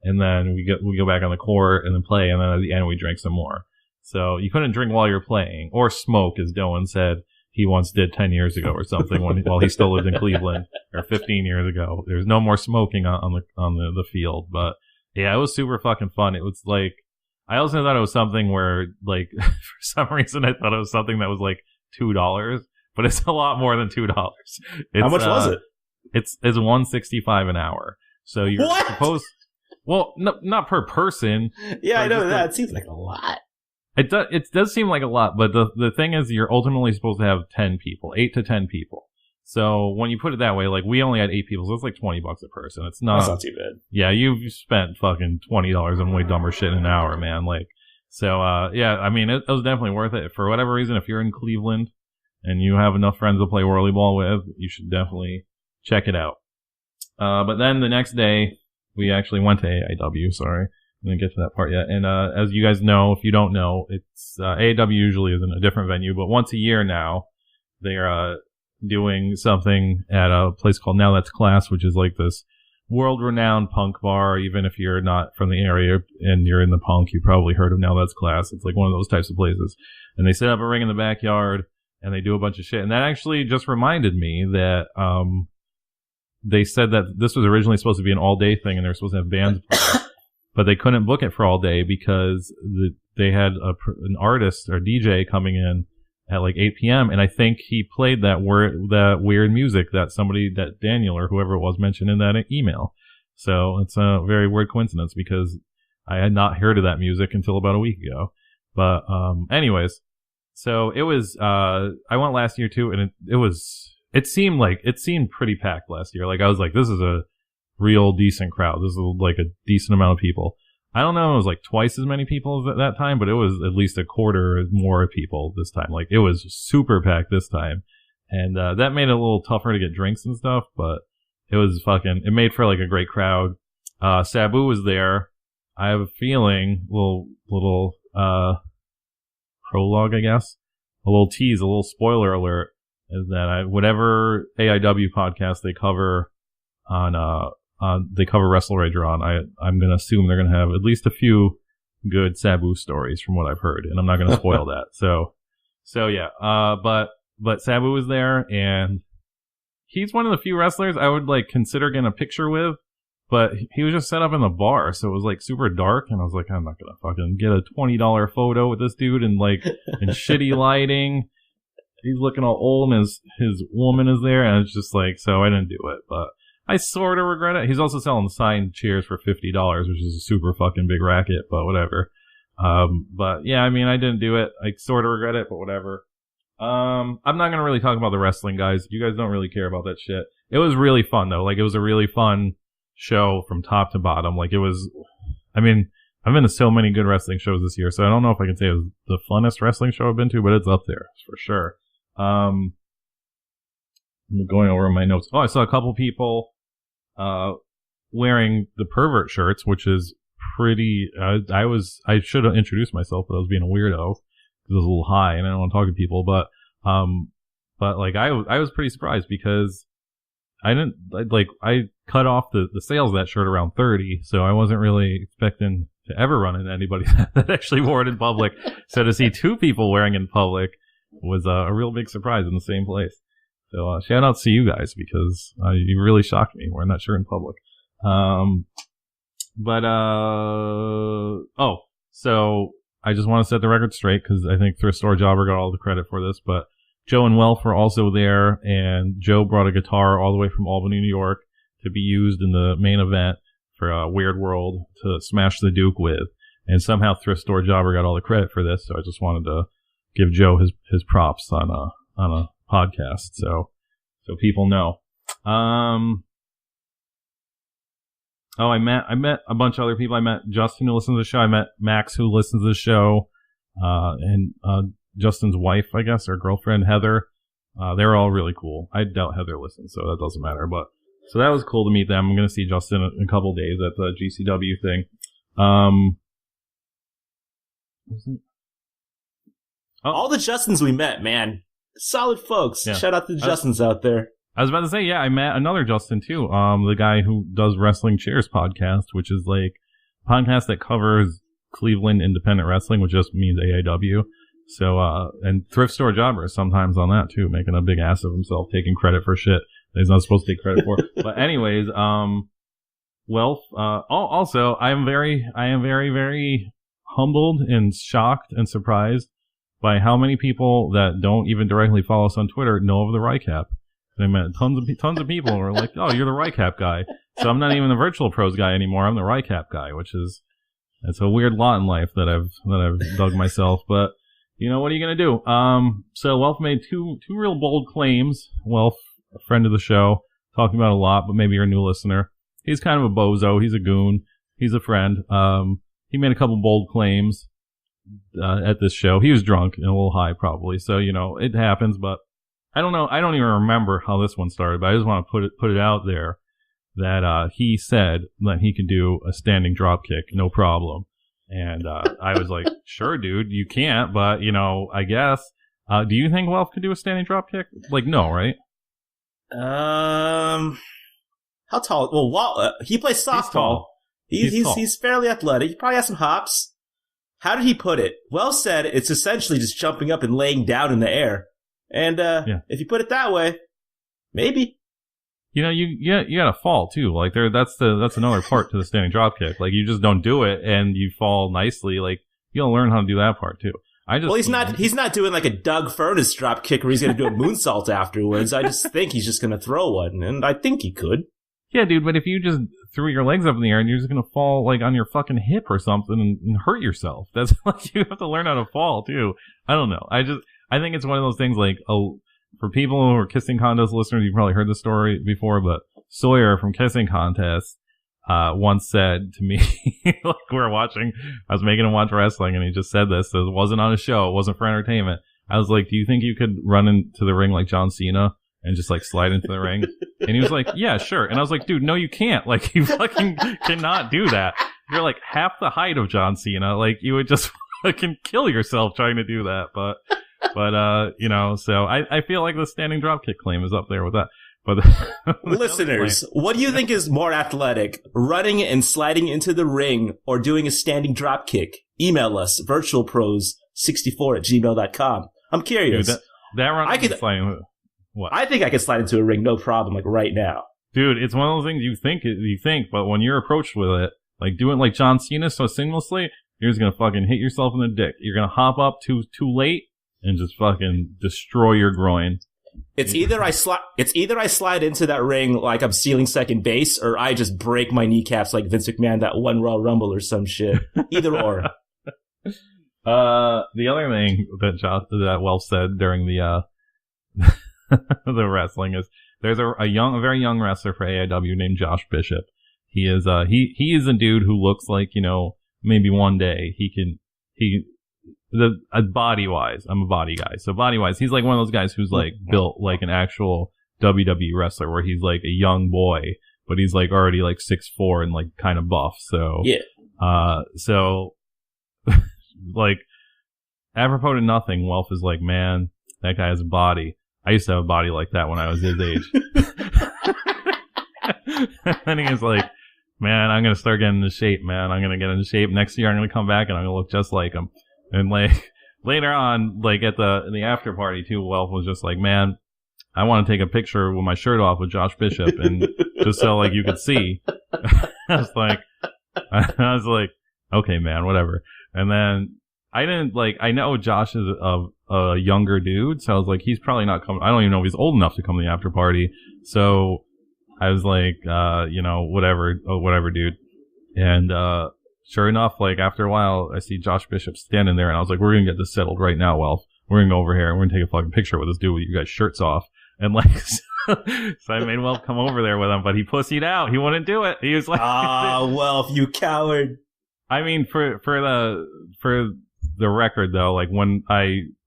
and then we go back on the court and then play, and then at the end we drank some more. So you couldn't drink while you're playing or smoke, as Doan said he once did 10 years ago or something while he still lived in Cleveland, or 15 years ago. There's no more smoking on the field. But yeah, it was super fucking fun. It was like, I also thought it was something where like for some reason I thought it was something that was like $2, but it's a lot more than $2. How much was it? It's $165 an hour. So you're supposed, well, no, not per person. Yeah, I know that. It seems like a lot. It does seem like a lot, but the thing is, you're ultimately supposed to have 10 people, 8 to 10 people. So when you put it that way, like we only had 8 people, so it's like $20 a person. It's not. That's not too bad. Yeah, you spent fucking $20 on way dumber shit in an hour, man. Like, so yeah, I mean, it was definitely worth it. For whatever reason, if you're in Cleveland and you have enough friends to play Whirly Ball with, you should definitely check it out. But then the next day, we actually went to AIW. Sorry. I'm going to get to that part yet. And as you guys know, if you don't know, it's AAW usually is in a different venue, but once a year now, they're doing something at a place called Now That's Class, which is like this world-renowned punk bar. Even if you're not from the area and you're in the punk, you probably heard of Now That's Class. It's like one of those types of places. And they set up a ring in the backyard, and they do a bunch of shit. And that actually just reminded me that they said that this was originally supposed to be an all-day thing, and they were supposed to have bands play. But they couldn't book it for all day because they had an artist or DJ coming in at like 8 p.m. And I think he played that weird music that Daniel or whoever it was mentioned in that email. So it's a very weird coincidence because I had not heard of that music until about a week ago. But anyways, so it was. I went last year too, and it seemed pretty packed last year. Like I was like, this is a real decent crowd. This is like a decent amount of people. I don't know, it was like twice as many people at that time, but it was at least a quarter more people this time. Like it was super packed this time. And that made it a little tougher to get drinks and stuff, but it made for like a great crowd. Sabu was there. I have a feeling, little prologue, I guess, a little tease, a little spoiler alert, is that whatever AIW podcast they cover they cover Wrestle Rager on. I'm gonna assume they're gonna have at least a few good Sabu stories from what I've heard, and I'm not gonna spoil that. So yeah. But Sabu was there, and he's one of the few wrestlers I would like consider getting a picture with. But he was just set up in the bar, so it was like super dark, and I was like, I'm not gonna fucking get a $20 photo with this dude and like in shitty lighting. He's looking all old, and his woman is there, and it's just like, so I didn't do it. But I sort of regret it. He's also selling signed chairs for $50, which is a super fucking big racket, but whatever. But yeah, I mean, I didn't do it. I sort of regret it, but whatever. I'm not gonna really talk about the wrestling, guys. You guys don't really care about that shit. It was really fun though. Like, it was a really fun show from top to bottom. Like, it was, I mean, I've been to so many good wrestling shows this year, so I don't know if I can say it was the funnest wrestling show I've been to, but it's up there for sure. I'm going over my notes. Oh, I saw a couple people wearing the pervert shirts, which is pretty. I should have introduced myself, but I was being a weirdo because I was a little high and I don't want to talk to people. But like I was pretty surprised because I cut off the sales of that shirt around 30, so I wasn't really expecting to ever run into anybody that actually wore it in public. So to see two people wearing it in public was a real big surprise in the same place. So shout out to you guys because you really shocked me wearing that shirt in public. So I just want to set the record straight because I think Thrift Store Jobber got all the credit for this, but Joe and Welf were also there, and Joe brought a guitar all the way from Albany, New York, to be used in the main event for Weird World to smash the Duke with. And somehow Thrift Store Jobber got all the credit for this, so I just wanted to give Joe his props on a podcast, so people know. I met a bunch of other people. I met Justin, who listens to the show. I met Max, who listens to the show, and Justin's wife, I guess, or girlfriend, Heather. They were all really cool. I doubt Heather listens, so that doesn't matter. But so that was cool to meet them. I'm going to see Justin in a couple days at the GCW thing. All the Justins we met, man, solid folks. Yeah. Shout out to the Justins out there. I was about to say, yeah, I met another Justin too. The guy who does Wrestling Cheers podcast, which is like a podcast that covers Cleveland independent wrestling, which just means AAW. So, and Thrift Store Jobber is sometimes on that too, making a big ass of himself, taking credit for shit that he's not supposed to take credit for. But anyways, also, I am very, very humbled and shocked and surprised by how many people that don't even directly follow us on Twitter know of the Rycap. I met tons of people who were like, "Oh, you're the Rycap guy." So I'm not even the Virtual Pros guy anymore. I'm the Rycap guy, it's a weird lot in life that I've dug myself. But you know, what are you gonna do? So Welf made two real bold claims. Welf, a friend of the show, talking about it a lot, but maybe you're a new listener. He's kind of a bozo. He's a goon. He's a friend. He made a couple bold claims at this show. He was drunk and a little high, probably. So you know, it happens, but. I don't know. I don't even remember how this one started, but I just want to put it out there that he said that he could do a standing drop kick, no problem. And I was like, sure, dude, you can't, but you know, I guess. Do you think Welf could do a standing drop kick? Like, no, right? How tall? Well, he plays softball. He's fairly athletic. He probably has some hops. How did he put it? Welf said it's essentially just jumping up and laying down in the air. And if you put it that way, maybe. You know, you gotta fall too. Like that's another part to the standing drop kick. Like you just don't do it and you fall nicely. Like you gotta learn how to do that part too. He's not doing like a Doug Furnace drop kick where he's gonna do a moonsault afterwards. I just think he's just gonna throw one, and I think he could. Yeah, dude. But if you just threw your legs up in the air and you're just gonna fall like on your fucking hip or something and hurt yourself, that's like you have to learn how to fall too. I don't know. I think it's one of those things like, for people who are Kissing Contest listeners, you've probably heard the story before, but Sawyer from Kissing Contest once said to me, like we were watching, I was making him watch wrestling, and he just said this. It wasn't on a show. It wasn't for entertainment. I was like, do you think you could run into the ring like John Cena and just like slide into the ring? And he was like, yeah, sure. And I was like, dude, no, you can't. Like, you fucking cannot do that. You're like half the height of John Cena. Like, you would just fucking kill yourself trying to do that. But you know, so I feel like the standing dropkick claim is up there with that. But Listeners, what do you think is more athletic, running and sliding into the ring or doing a standing drop kick? Email us, virtualpros64@gmail.com. I'm curious. Dude, that run I could sliding. What? I think I could slide into a ring, no problem, like right now. Dude, it's one of those things you think, but when you're approached with it, like doing like John Cena so seamlessly, you're just gonna fucking hit yourself in the dick. You're gonna hop up too late and just fucking destroy your groin. It's either I slide into that ring like I'm stealing second base, or I just break my kneecaps like Vince McMahon that one Royal Rumble or some shit. Either or. The other thing that Welf said during the the wrestling is there's a very young wrestler for AIW named Josh Bishop. He is a dude who looks like, maybe one day body wise, I'm a body guy. So body wise, he's like one of those guys who's like built like an actual WWE wrestler where he's like a young boy, but he's like already like 6'4" and like kind of buff. So, yeah. So like apropos to nothing, Welf is like, man, that guy has a body. I used to have a body like that when I was his age. And he was like, man, I'm going to start getting into shape, man. I'm going to get into shape. Next year, I'm going to come back and I'm going to look just like him. And like later on, like at the after party too, Welf was just like, man, I want to take a picture with my shirt off with Josh Bishop and just so like you could see. I was like, okay, man, whatever. And then I know Josh is a younger dude, so I was like, he's probably not coming. I don't even know if he's old enough to come to the after party. So I was like, whatever, dude. And, sure enough, like after a while, I see Josh Bishop standing there and I was like, we're going to get this settled right now, Welf. We're going to go over here and we're going to take a fucking picture with this dude with you guys' shirts off. And like, so I made Welf come over there with him, but he pussied out. He wouldn't do it. He was like, Welf, you coward. I mean, for the record though, like when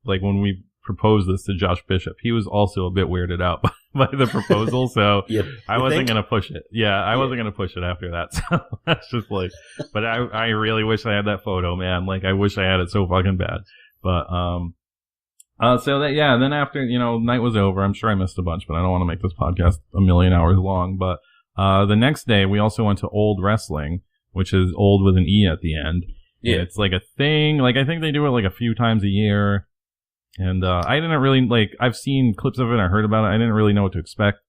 we proposed this to Josh Bishop, he was also a bit weirded out by the proposal, so I wasn't gonna push it. I wasn't gonna push it after that. So that's just like, but I really wish I had that photo, man. Like I wish I had it so fucking bad. But so that then after night was over, I'm sure I missed a bunch, but I don't want to make this podcast a million hours long. But the next day we also went to Old Wrestling, which is old with an E at the end. Yeah, it's like a thing. Like I think they do it like a few times a year. And I didn't really, I've seen clips of it, I heard about it, I didn't really know what to expect.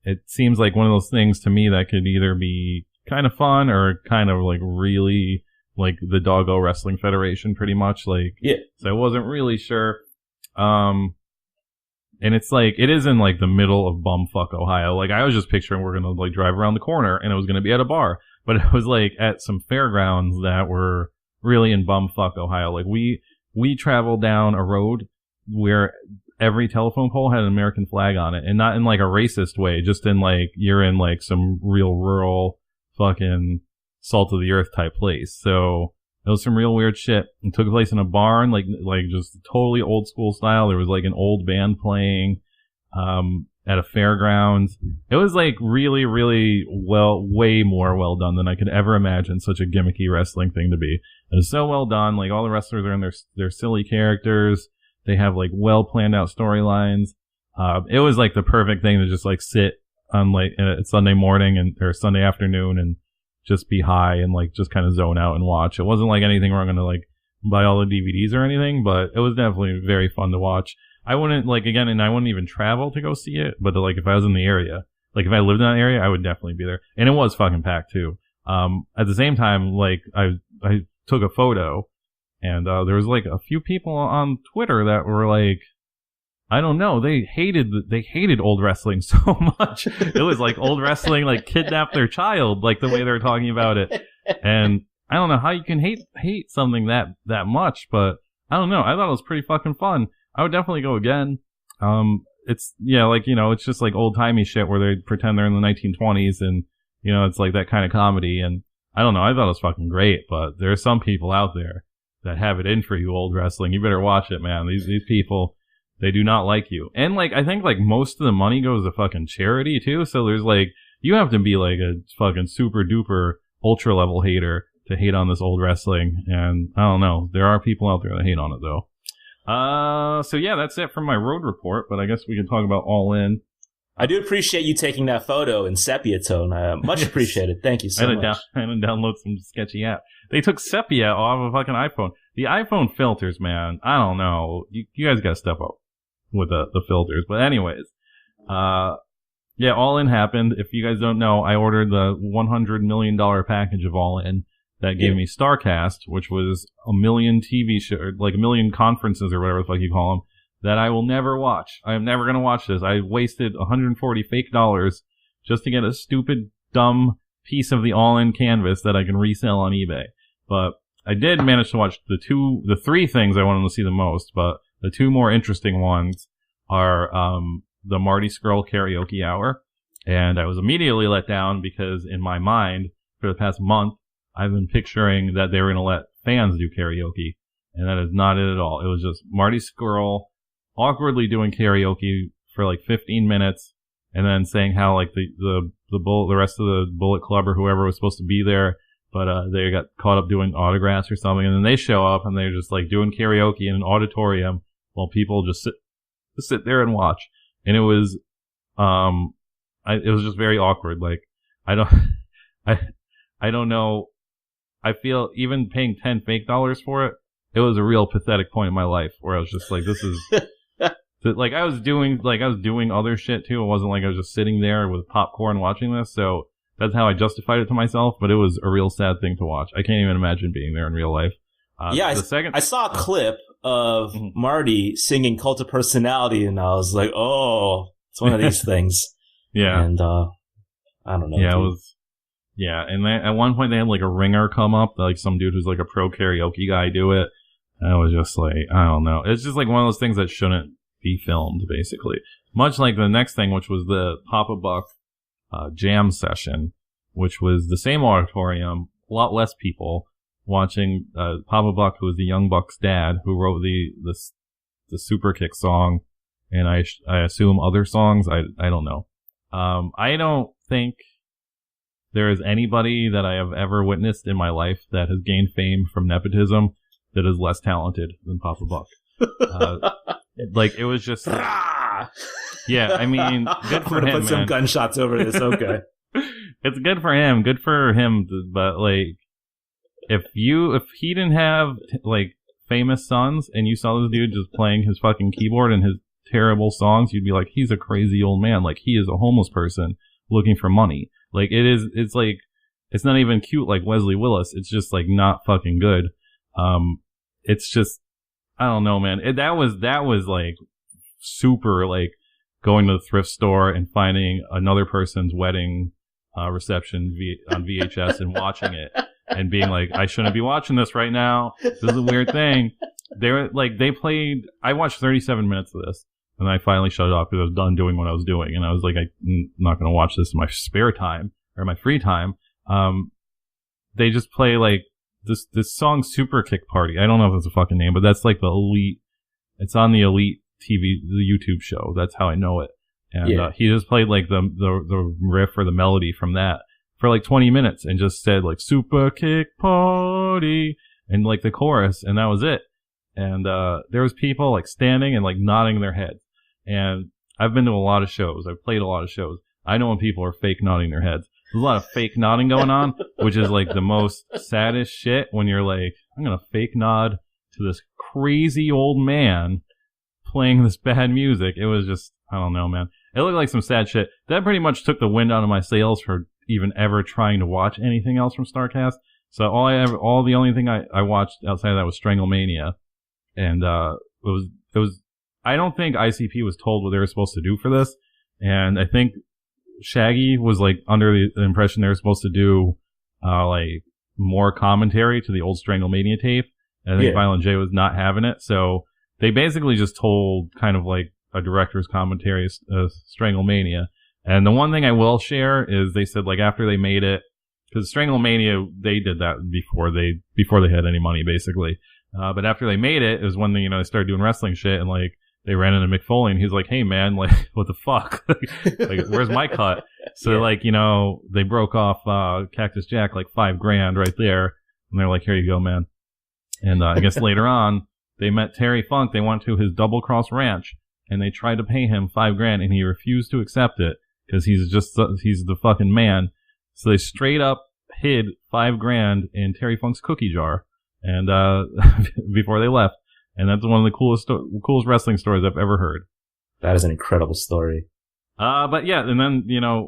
It seems like one of those things to me that could either be kind of fun or kind of like really like the Doggo Wrestling Federation pretty much. So I wasn't really sure. And it's like, it is in like the middle of bumfuck Ohio. Like I was just picturing we're gonna like drive around the corner and it was gonna be at a bar. But it was like at some fairgrounds that were really in bumfuck Ohio. Like we traveled down a road where every telephone pole had an American flag on it, and not in like a racist way, just in like you're in like some real rural fucking salt of the earth type place. So it was some real weird shit. It took place in a barn, like just totally old school style. There was like an old band playing at a fairgrounds. It was like really, really way more well done than I could ever imagine such a gimmicky wrestling thing to be. It was so well done. Like all the wrestlers are in their silly characters. They have like well planned out storylines. It was like the perfect thing to just like sit on like Sunday morning or Sunday afternoon and just be high and like just kind of zone out and watch. It wasn't like anything where I'm gonna like buy all the DVDs or anything, but it was definitely very fun to watch. I wouldn't and I wouldn't even travel to go see it, but like if I was in the area, like if I lived in that area, I would definitely be there. And it was fucking packed too. At the same time, like I took a photo. And there was like a few people on Twitter that were like, I don't know, they hated Old Wrestling so much. It was like Old Wrestling like kidnapped their child, like the way they were talking about it. And I don't know how you can hate something that much, but I don't know. I thought it was pretty fucking fun. I would definitely go again. It's it's just like old timey shit where they pretend they're in the 1920s, and it's like that kind of comedy. And I don't know. I thought it was fucking great, but there are some people out there that have it in for you, Old Wrestling. You better watch it, man. These people, they do not like you. And like, I think like most of the money goes to fucking charity too. So there's like, you have to be like a fucking super duper ultra level hater to hate on this Old Wrestling. And I don't know. There are people out there that hate on it though. So yeah, that's it from my road report, but I guess we can talk about All In. I do appreciate you taking that photo in sepia tone. Much appreciated. Thank you so much. I had to download some sketchy app. They took sepia off of a fucking iPhone. The iPhone filters, man. I don't know. You guys got to step up with the filters. But anyways, yeah, All In happened. If you guys don't know, I ordered the $100 million package of All In that gave me StarCast, which was a million TV shows, like a million conferences or whatever the fuck you call them, that I will never watch. I am never going to watch this. I wasted $140 fake dollars just to get a stupid, dumb piece of the All In canvas that I can resell on eBay. But I did manage to watch the three things I wanted to see the most, but the two more interesting ones are the Marty Skrull karaoke hour. And I was immediately let down because in my mind, for the past month, I've been picturing that they were going to let fans do karaoke. And that is not it at all. It was just Marty Skrull awkwardly doing karaoke for like 15 minutes and then saying how like the rest of the Bullet Club or whoever was supposed to be there, but they got caught up doing autographs or something. And then they show up and they're just like doing karaoke in an auditorium while people just sit there and watch. And it was, it was just very awkward. Like, I don't know. I feel even paying 10 fake dollars for it, it was a real pathetic point in my life where I was just like, this is, like I was doing other shit too. It wasn't like I was just sitting there with popcorn watching this. So that's how I justified it to myself, but it was a real sad thing to watch. I can't even imagine being there in real life. I saw a clip of Marty singing Cult of Personality, and I was like, oh, it's one of these things. Yeah. And, I don't know. Yeah, dude. It was, yeah. And at one point they had like a ringer come up, like some dude who's like a pro karaoke guy do it. And I was just like, I don't know. It's just like one of those things that shouldn't be filmed, basically. Much like the next thing, which was the Papa Buck jam session, which was the same auditorium, a lot less people watching Papa Buck, who was the Young Buck's dad, who wrote the Super Kick song, and I assume other songs. I don't know. I don't think there is anybody that I have ever witnessed in my life that has gained fame from nepotism that is less talented than Papa Buck. Like, it was just... yeah, I mean, good for him, put some gunshots over this, okay. It's good for him, but, like, if he didn't have, like, famous sons, and you saw this dude just playing his fucking keyboard and his terrible songs, you'd be like, he's a crazy old man. Like, he is a homeless person looking for money. Like, it's like, it's not even cute like Wesley Willis. It's just, like, not fucking good. It's just, I don't know, man. That was like super like going to the thrift store and finding another person's wedding reception on VHS and watching it and being like, I shouldn't be watching this right now. This is a weird thing. I watched 37 minutes of this and I finally shut it off because I was done doing what I was doing. And I was like, I'm not going to watch this in my spare time or my free time. They just play like, this song Super Kick Party. I don't know if it's a fucking name, but that's like the Elite. It's on the Elite TV, the YouTube show. That's how I know it. And he just played like the riff or the melody from that for like 20 minutes and just said like Super Kick Party and like the chorus, and that was it. And there was people like standing and like nodding their heads. And I've been to a lot of shows. I've played a lot of shows. I know when people are fake nodding their heads. There's a lot of fake nodding going on, which is like the most saddest shit when you're like, I'm going to fake nod to this crazy old man playing this bad music. It was just, I don't know, man. It looked like some sad shit. That pretty much took the wind out of my sails for even ever trying to watch anything else from StarCast. So the only thing I watched outside of that was Stranglemania. And, it was, I don't think ICP was told what they were supposed to do for this. And I think Shaggy was like under the impression they were supposed to do like more commentary to the old Stranglemania tape, and I think Violent J was not having it, so they basically just told kind of like a director's commentary of Stranglemania. And the one thing I will share is they said like after they made it, because Stranglemania they did that before they had any money basically, but after they made it, it was when they started doing wrestling shit and like. They ran into Mick Foley and he's like, hey man, like, what the fuck? like, where's my cut? So like, they broke off, Cactus Jack like $5,000 right there. And they're like, here you go, man. And, I guess later on, they met Terry Funk. They went to his Double Cross Ranch and they tried to pay him $5,000, and he refused to accept it because he's the fucking man. So they straight up hid $5,000 in Terry Funk's cookie jar, and before they left, and that's one of the coolest wrestling stories I've ever heard. That is an incredible story. But yeah, and then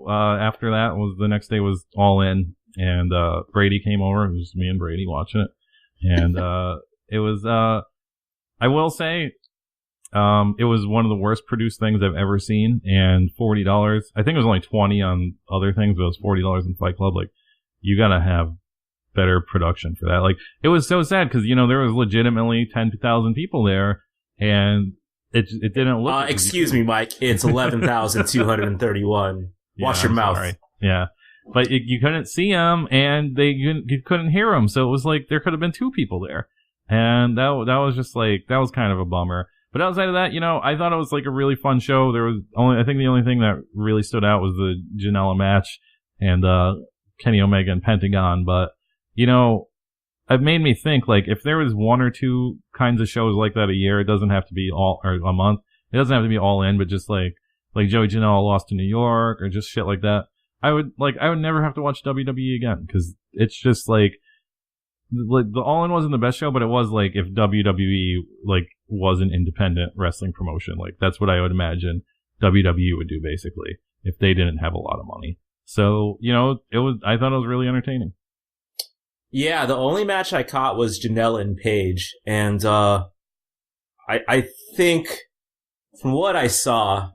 after that was the next day was All In, and Brady came over. It was me and Brady watching it, and it was I will say. It was one of the worst produced things I've ever seen, and $40. I think it was only $20 on other things, but it was $40 in Fight Club. Like, you gotta have better production for that. Like, it was so sad because there was legitimately 10,000 people there, and it didn't look. Excuse me, Mike. It's 11,231. Wash your mouth. Sorry. Yeah, but you couldn't see them, and you couldn't hear them, so it was like there could have been 2 people there, and that was just like that was kind of a bummer. But outside of that, I thought it was like a really fun show. I think the only thing that really stood out was the Janela match and Kenny Omega and Pentagon. But it made me think, like, if there was 1 or 2 kinds of shows like that a year, it doesn't have to be or a month. It doesn't have to be All In, but just like Joey Janela lost to New York or just shit like that. I would never have to watch WWE again because it's just like the All In wasn't the best show, but it was like if WWE was an independent wrestling promotion. Like, that's what I would imagine WWE would do, basically, if they didn't have a lot of money. So, I thought it was really entertaining. Yeah, the only match I caught was Janela and Paige, and I think from what I saw,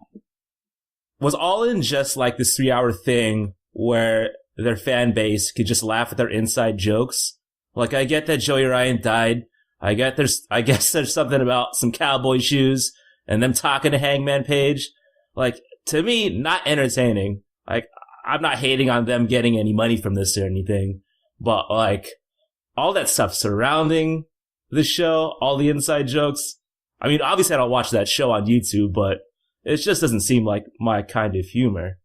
was All In just like this 3-hour thing where their fan base could just laugh at their inside jokes? Like, I get that Joey Ryan died. I guess there's something about some cowboy shoes and them talking to Hangman Page. Like, to me, not entertaining. Like, I'm not hating on them getting any money from this or anything, but like, all that stuff surrounding the show, all the inside jokes. I mean, obviously I don't watch that show on YouTube, but it just doesn't seem like my kind of humor.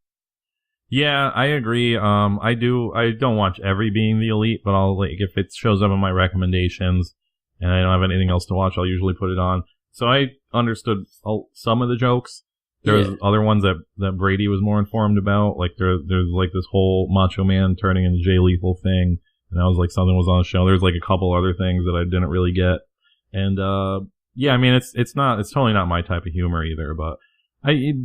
Yeah, I agree. I don't watch every Being the Elite, but I'll, like, if it shows up in my recommendations and I don't have anything else to watch, I'll usually put it on. So I understood some of the jokes. There was other ones that Brady was more informed about. Like, there's like this whole Macho Man turning into Jay Lethal thing, and that was like something was on the show. There's like a couple other things that I didn't really get. And yeah, I mean, it's totally not my type of humor either, but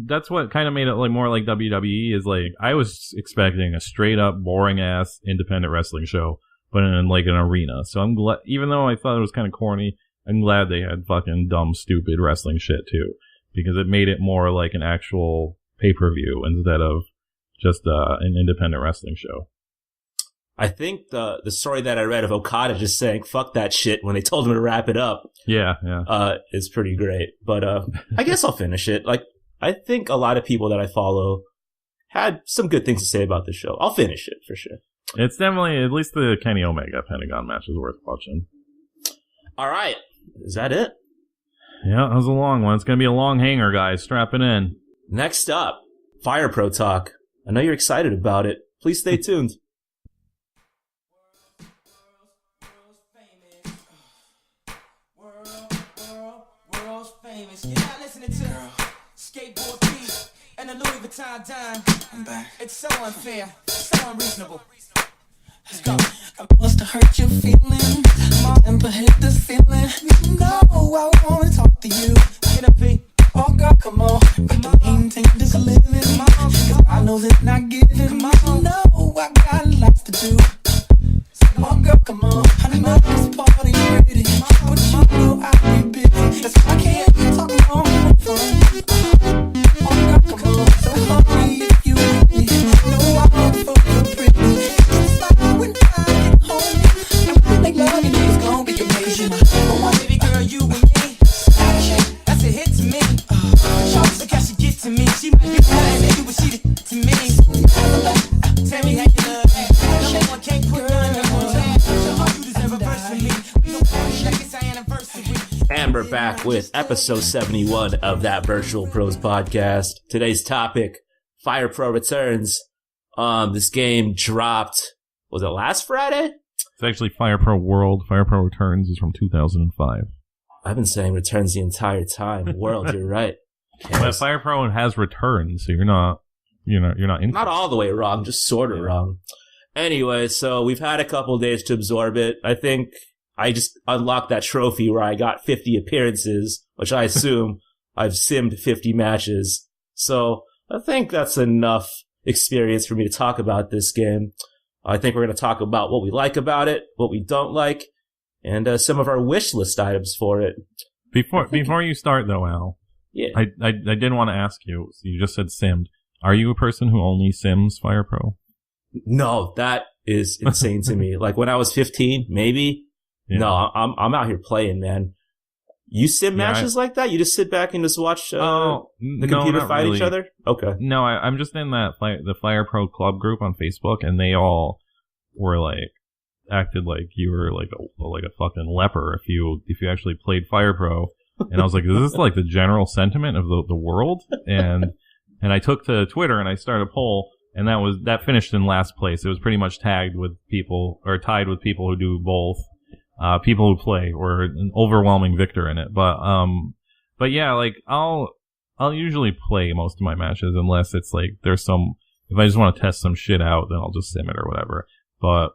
that's what kind of made it like more like WWE. Is like, I was expecting a straight up boring ass independent wrestling show, but in like an arena. So I'm glad, even though I thought it was kind of corny, I'm glad they had fucking dumb, stupid wrestling shit too, because it made it more like an actual pay-per-view instead of just an independent wrestling show. I think the story that I read of Okada just saying "fuck that shit" when they told him to wrap it up, is pretty great. But I guess I'll finish it. Like, I think a lot of people that I follow had some good things to say about the show. I'll finish it for sure. It's definitely, at least the Kenny Omega Pentagon match is worth watching. All right, is that it? Yeah, that was a long one. It's gonna be a long hanger, guys. Strap it in. Next up, Fire Pro Talk. I know you're excited about it. Please stay tuned. World's famous. You're not listening to Skateboard Beat and the Louis Vuitton dime. I'm back. It's so unfair, so unreasonable. Let's go. I must have hurt your feelings. My temper hit the ceiling. You know I wanna talk to you. Get a beat. Oh God, come on. But maintain this living. Come on. Cause I know that not giving. Come on. You know I got lots to do. Oh girl, come on. I know this party ready. But you know I be busy. That's why I can't talk long from. Oh girl, come on. So hurry if you with me. No, I won't for your pretty. It's like when I get home. And when they love you, it's gonna be your patient. But one baby girl, you and me. Action, that's a hit to me. Charles, look how she gets to me. She might be mad at you, but she did to me. Tell me how you love me. No one can't put none of one. You deserve a verse from me. We gon' party like it's our anniversary. And we're back with episode 71 of that Virtual Pros podcast. Today's topic, Fire Pro returns. This game dropped, was it last Friday? It's actually Fire Pro World. Fire Pro Returns is from 2005. I've been saying returns the entire time. World, you're right. But Fire Pro has returned, so you're not in. Not all the way wrong, just sort of wrong. Anyway, so we've had a couple days to absorb it. I think I just unlocked that trophy where I got 50 appearances, which I assume I've simmed 50 matches. So I think that's enough experience for me to talk about this game. I think we're going to talk about what we like about it, what we don't like, and some of our wish list items for it. Before you start, though, Al, yeah, I did want to ask you. So you just said simmed. Are you a person who only sims Fire Pro? No, that is insane to me. Like when I was 15, maybe. Yeah. No, I'm out here playing, man. You sim matches like that? You just sit back and just watch the computer fight each other? Okay. No, I'm just in the Fire Pro Club group on Facebook, and they all were like acted like you were like a fucking leper if you actually played Fire Pro. And I was like, is this like the general sentiment of the world? And I took to Twitter and I started a poll, and that finished in last place. It was pretty much tied with people who do both. People who play were an overwhelming victor in it. But yeah, like I'll usually play most of my matches unless it's like if I just want to test some shit out, then I'll just sim it or whatever. But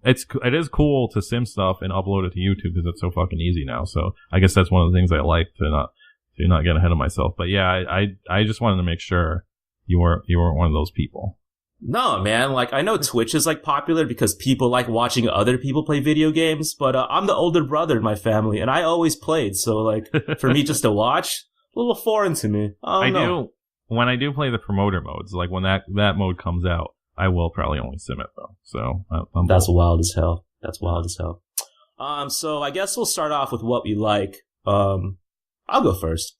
it is cool to sim stuff and upload it to YouTube because it's so fucking easy now. So I guess that's one of the things I like to not get ahead of myself. But yeah, I just wanted to make sure you weren't one of those people. No, man. Like, I know Twitch is, like, popular because people like watching other people play video games, but I'm the older brother in my family, and I always played, so, like, for me just to watch, a little foreign to me. I do. When I do play the promoter modes, like, when that mode comes out, I will probably only sim it, though. So, That's wild as hell. So I guess we'll start off with what we like. I'll go first.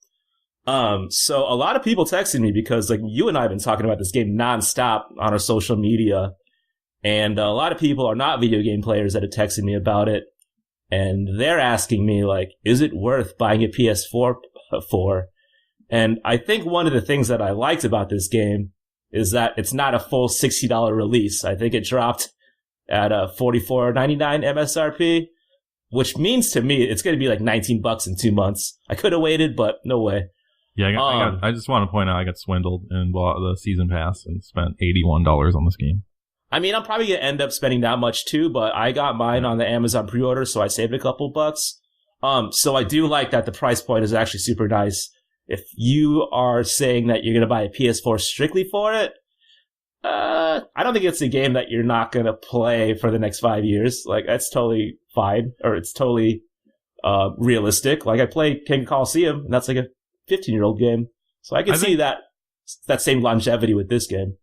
So a lot of people texted me because like you and I have been talking about this game nonstop on our social media, and a lot of people are not video game players that have texted me about it, and they're asking me like, is it worth buying a PS4 for? And I think one of the things that I liked about this game is that it's not a full $60 release. I think it dropped at $44.99 MSRP, which means to me it's going to be like $19 in 2 months. I could have waited, but no way. Yeah, I just want to point out I got swindled and bought the season pass and spent $81 on this game. I mean, I'm probably going to end up spending that much too, but I got mine on the Amazon pre-order, so I saved a couple bucks. So I do like that the price point is actually super nice. If you are saying that you're going to buy a PS4 strictly for it, I don't think it's a game that you're not going to play for the next 5 years. Like, that's totally fine, or it's totally realistic. Like, I play King of Colosseum, and that's like a 15-year-old game. So I can see that same longevity with this game.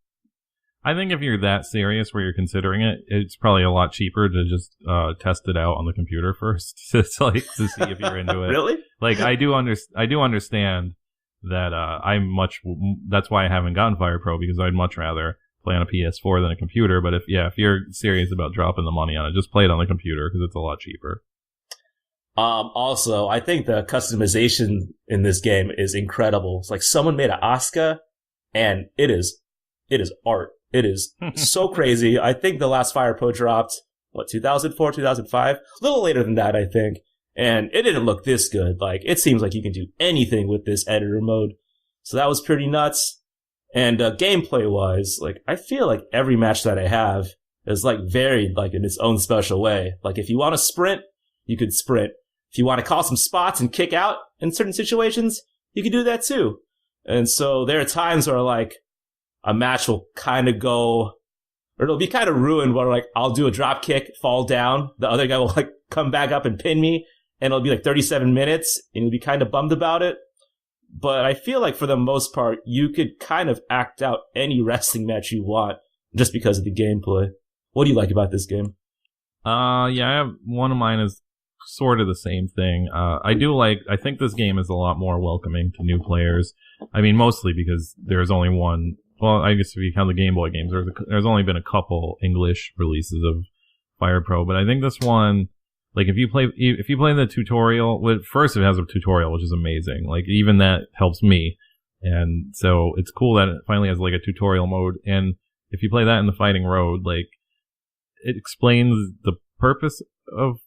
I think if you're that serious where you're considering it, it's probably a lot cheaper to just test it out on the computer first to see if you're into it. Really? Like I do understand that that's why I haven't gotten Fire Pro, because I'd much rather play on a PS4 than a computer. But if you're serious about dropping the money on it, just play it on the computer because it's a lot cheaper. Also, I think the customization in this game is incredible. It's like someone made an Asuka, and it is art. It is so crazy. I think the last Fire Pro dropped, 2004, 2005? A little later than that, I think. And it didn't look this good. Like, it seems like you can do anything with this editor mode. So that was pretty nuts. And gameplay-wise, like, I feel like every match that I have is, like, varied, like, in its own special way. Like, if you want to sprint, you could sprint. If you want to call some spots and kick out in certain situations, you can do that too. And so there are times where like a match will kind of go, or it'll be kind of ruined where like I'll do a drop kick, fall down, the other guy will like come back up and pin me, and it'll be like 37 minutes, and you'll be kind of bummed about it. But I feel like for the most part, you could kind of act out any wrestling match you want just because of the gameplay. What do you like about this game? I have one of mine is sort of the same thing. I think this game is a lot more welcoming to new players. I mean, mostly because there's only one, well, I guess if you count the Game Boy games, there's only been a couple English releases of Fire Pro, but I think this one, like if you play the tutorial, first it has a tutorial, which is amazing. Like even that helps me. And so it's cool that it finally has like a tutorial mode. And if you play that in the Fighting Road, like it explains the purpose of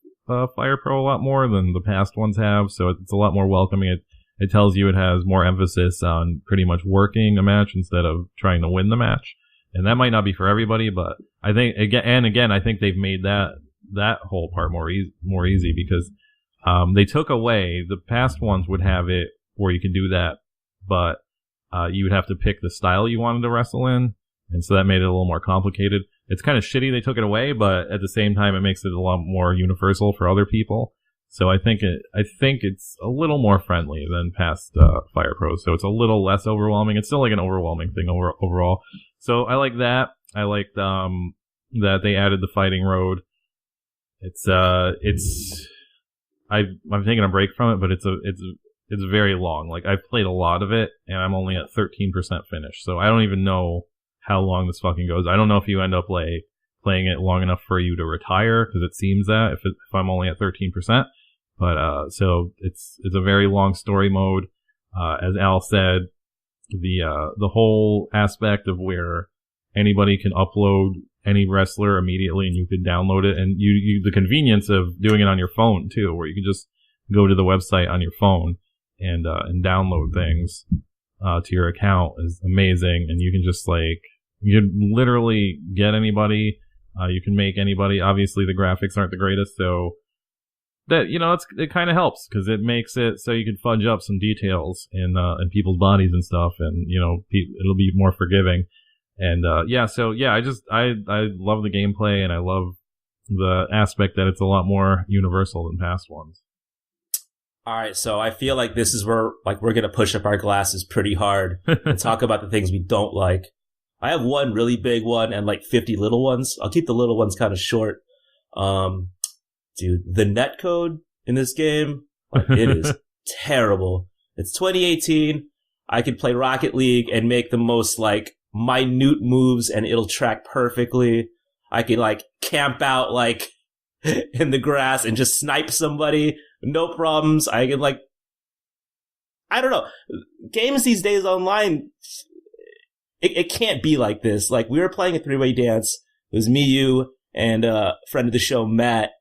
Fire Pro a lot more than the past ones have, so it's a lot more welcoming. it tells you it has more emphasis on pretty much working a match instead of trying to win the match. And that might not be for everybody, but I think again, I think they've made that whole part more easy because they took away the past ones would have it where you could do that, but you would have to pick the style you wanted to wrestle in, and so that made it a little more complicated. It's kind of shitty they took it away, but at the same time, it makes it a lot more universal for other people. So I think it's a little more friendly than past Fire Pro. So it's a little less overwhelming. It's still like an overwhelming thing overall. So I like that. I like that they added the fighting road. I'm taking a break from it, but it's very long. Like I've played a lot of it, and I'm only at 13% finished. So I don't even know how long this fucking goes. I don't know if you end up like playing it long enough for you to retire, because it seems that if I'm only at 13%. But so it's a very long story mode. As Al said, the whole aspect of where anybody can upload any wrestler immediately and you can download it, and you the convenience of doing it on your phone too, where you can just go to the website on your phone and download things to your account is amazing. And you can just like, you can literally get anybody, you can make anybody. Obviously the graphics aren't the greatest, so that, you know, it kind of helps because it makes it so you can fudge up some details in people's bodies and stuff, and you know, it'll be more forgiving. And I love the gameplay, and I love the aspect that it's a lot more universal than past ones. All right, so I feel like this is where like we're gonna push up our glasses pretty hard and talk about the things we don't like. I have one really big one and like 50 little ones. I'll keep the little ones kind of short. Dude, the netcode in this game, it is terrible. It's 2018. I could play Rocket League and make the most like minute moves and it'll track perfectly. I could like camp out like in the grass and just snipe somebody. No problems. I could like, I don't know. Games these days online, it can't be like this. Like we were playing a 3-way dance. It was me, you, and a friend of the show, Matt.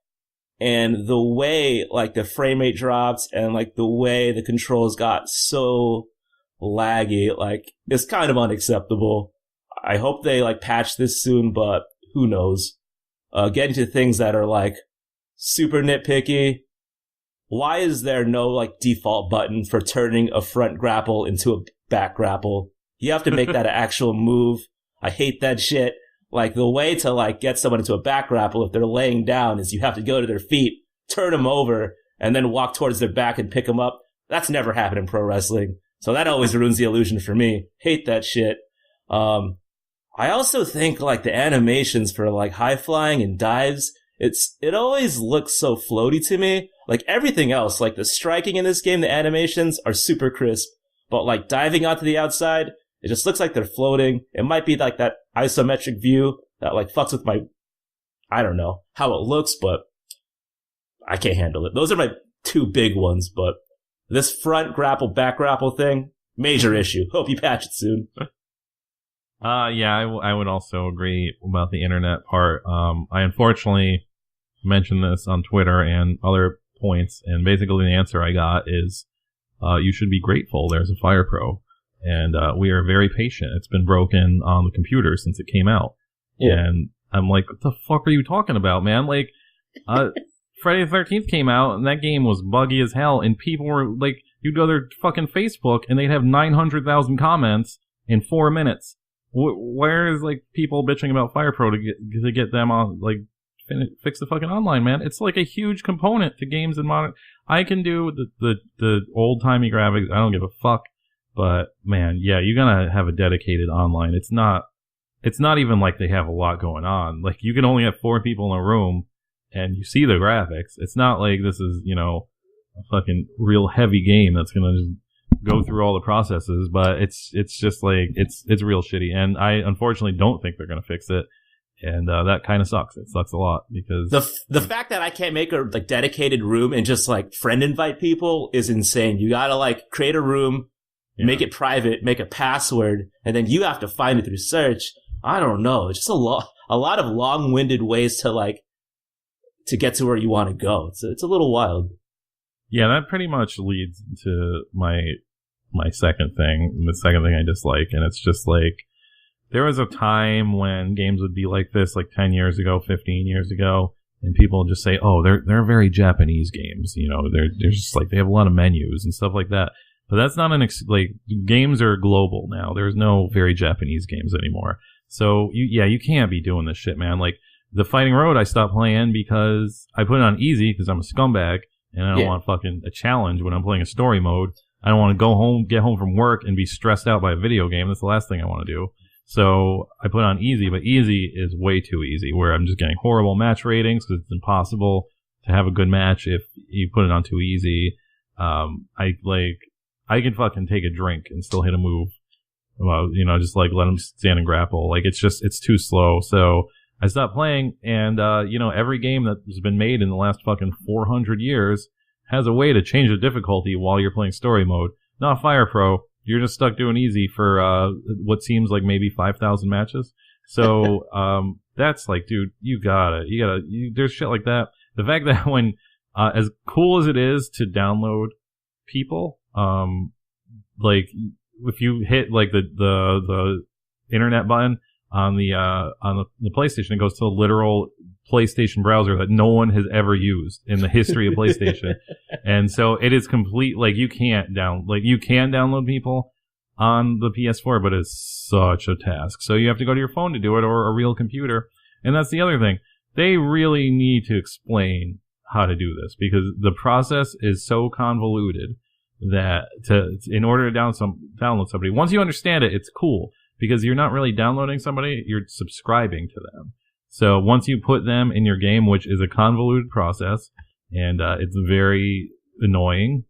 And the way like the frame rate dropped and like the way the controls got so laggy, like it's kind of unacceptable. I hope they like patch this soon, but who knows? Getting to things that are like super nitpicky. Why is there no like default button for turning a front grapple into a back grapple? You have to make that an actual move. I hate that shit. Like the way to like get someone into a back grapple if they're laying down is you have to go to their feet, turn them over, and then walk towards their back and pick them up. That's never happened in pro wrestling. So that always ruins the illusion for me. Hate that shit. I also think like the animations for like high flying and dives, it always looks so floaty to me. Like everything else, like the striking in this game, the animations are super crisp, but like diving onto the outside, it just looks like they're floating. It might be like that isometric view that like fucks with my, I don't know how it looks, but I can't handle it. Those are my two big ones, but this front grapple, back grapple thing, major issue. Hope you patch it soon. I would also agree about the internet part. I unfortunately mentioned this on Twitter and other points, and basically the answer I got is, you should be grateful there's a Fire Pro. And we are very patient. It's been broken on the computer since it came out. Yeah. And I'm like, what the fuck are you talking about, man? Like, Friday the 13th came out, and that game was buggy as hell, and people were like, you'd go to their fucking Facebook, and they'd have 900,000 comments in 4 minutes. Where is, like, people bitching about Fire Pro to get them on, like, fix the fucking online, man? It's like a huge component to games in modern. I can do the old-timey graphics. I don't give a fuck. But man, yeah, you're gonna have a dedicated online. It's not even like they have a lot going on. Like you can only have 4 people in a room and you see the graphics. It's not like this is, you know, a fucking real heavy game that's gonna just go through all the processes, but it's just like, it's real shitty. And I unfortunately don't think they're gonna fix it. And that kind of sucks. It sucks a lot because the fact that I can't make a like dedicated room and just like friend invite people is insane. You gotta like create a room, make it private, make a password, and then you have to find it through search. I don't know. It's just a lot of long-winded ways to like to get to where you want to go. It's a little wild. Yeah, that pretty much leads to my second thing, the second thing I dislike, and it's just like, there was a time when games would be like this, like 10 years ago, 15 years ago, and people would just say, oh, they're very Japanese games, you know, they're just like, they have a lot of menus and stuff like that. But that's not like, games are global now. There's no very Japanese games anymore. So, you can't be doing this shit, man. Like, the Fighting Road I stopped playing because I put it on easy because I'm a scumbag, and I don't want fucking a challenge when I'm playing a story mode. I don't want to get home from work and be stressed out by a video game. That's the last thing I want to do. So I put on easy, but easy is way too easy, where I'm just getting horrible match ratings because it's impossible to have a good match if you put it on too easy. I can fucking take a drink and still hit a move. Well, you know, just like let them stand and grapple. Like, it's too slow. So I stopped playing, and, you know, every game that's been made in the last fucking 400 years has a way to change the difficulty while you're playing story mode. Not Fire Pro. You're just stuck doing easy for, what seems like maybe 5,000 matches. So, that's like, dude, there's shit like that. The fact that when, as cool as it is to download people, like, if you hit like the internet button on the PlayStation, it goes to a literal PlayStation browser that no one has ever used in the history of PlayStation. And so it is complete, like, you can download people on the PS4, but it's such a task. So you have to go to your phone to do it, or a real computer. And that's the other thing. They really need to explain how to do this, because the process is so convoluted that in order to download somebody, once you understand it, it's cool, because you're not really downloading somebody, you're subscribing to them. So once you put them in your game, which is a convoluted process, and it's very annoying,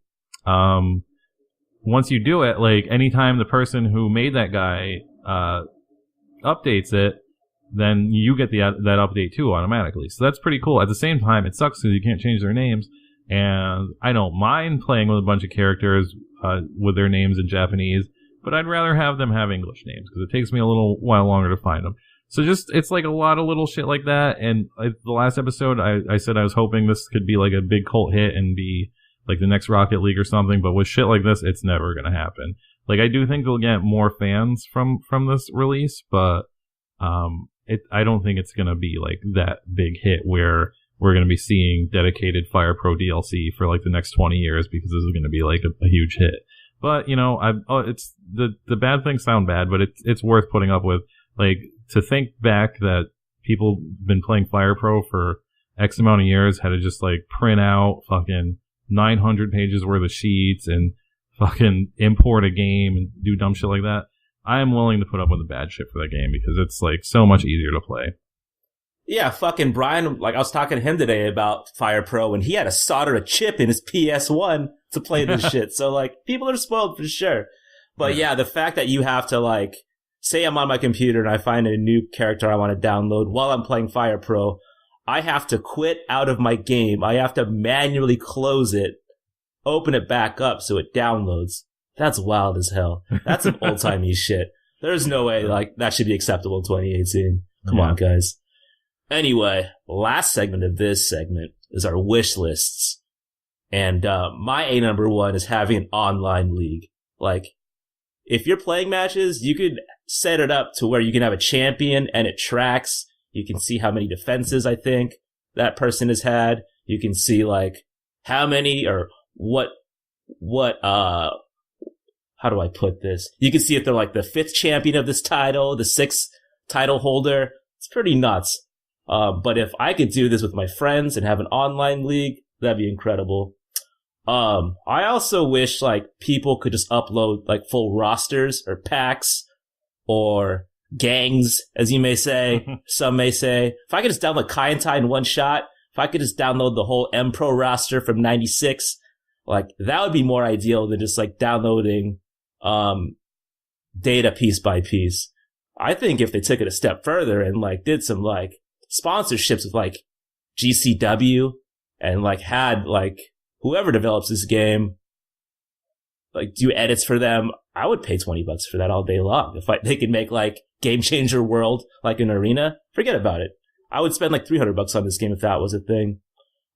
once you do it, like, anytime the person who made that guy updates it, then you get that update too automatically. So that's pretty cool. At the same time, it sucks because you can't change their names, and I don't mind playing with a bunch of characters with their names in Japanese, but I'd rather have them have English names because it takes me a little while longer to find them. So it's like a lot of little shit like that. And the last episode, I said I was hoping this could be like a big cult hit and be like the next Rocket League or something. But with shit like this, it's never going to happen. Like, I do think they'll get more fans from this release, but I don't think it's going to be like that big hit where we're going to be seeing dedicated Fire Pro DLC for like the next 20 years, because this is going to be like a huge hit. But, you know, it's the bad things sound bad, but it's worth putting up with. Like, to think back that people have been playing Fire Pro for X amount of years, had to just like print out fucking 900 pages worth of sheets and fucking import a game and do dumb shit like that. I am willing to put up with the bad shit for that game, because it's like so much easier to play. Yeah, fucking Brian, like, I was talking to him today about Fire Pro, and he had to solder a chip in his PS1 to play this shit. So, like, people are spoiled for sure. But yeah, the fact that you have to, like, say I'm on my computer and I find a new character I want to download while I'm playing Fire Pro, I have to quit out of my game. I have to manually close it, open it back up so it downloads. That's wild as hell. That's some old-timey shit. There's no way, like, that should be acceptable in 2018. Come on, guys. Anyway, last segment of this segment is our wish lists. And my A number one is having an online league. Like, if you're playing matches, you could set it up to where you can have a champion and it tracks. You can see how many defenses, I think, that person has had. You can see, like, how many or what how do I put this? You can see if they're like the 5th champion of this title, the 6th title holder. It's pretty nuts. But if I could do this with my friends and have an online league, that'd be incredible. I also wish, like, people could just upload, like, full rosters or packs or gangs, as you may say. Some may say. If I could just download Kai and Tai in one shot, if I could just download the whole M Pro roster from 96, like, that would be more ideal than just, like, downloading data piece by piece. I think if they took it a step further and, like, did some, like, sponsorships with, like, GCW and, like, had, like, whoever develops this game, like, do edits for them, I would pay $20 for that all day long. If they could make, like, Game Changer World, like an arena, forget about it. I would spend like $300 on this game if that was a thing.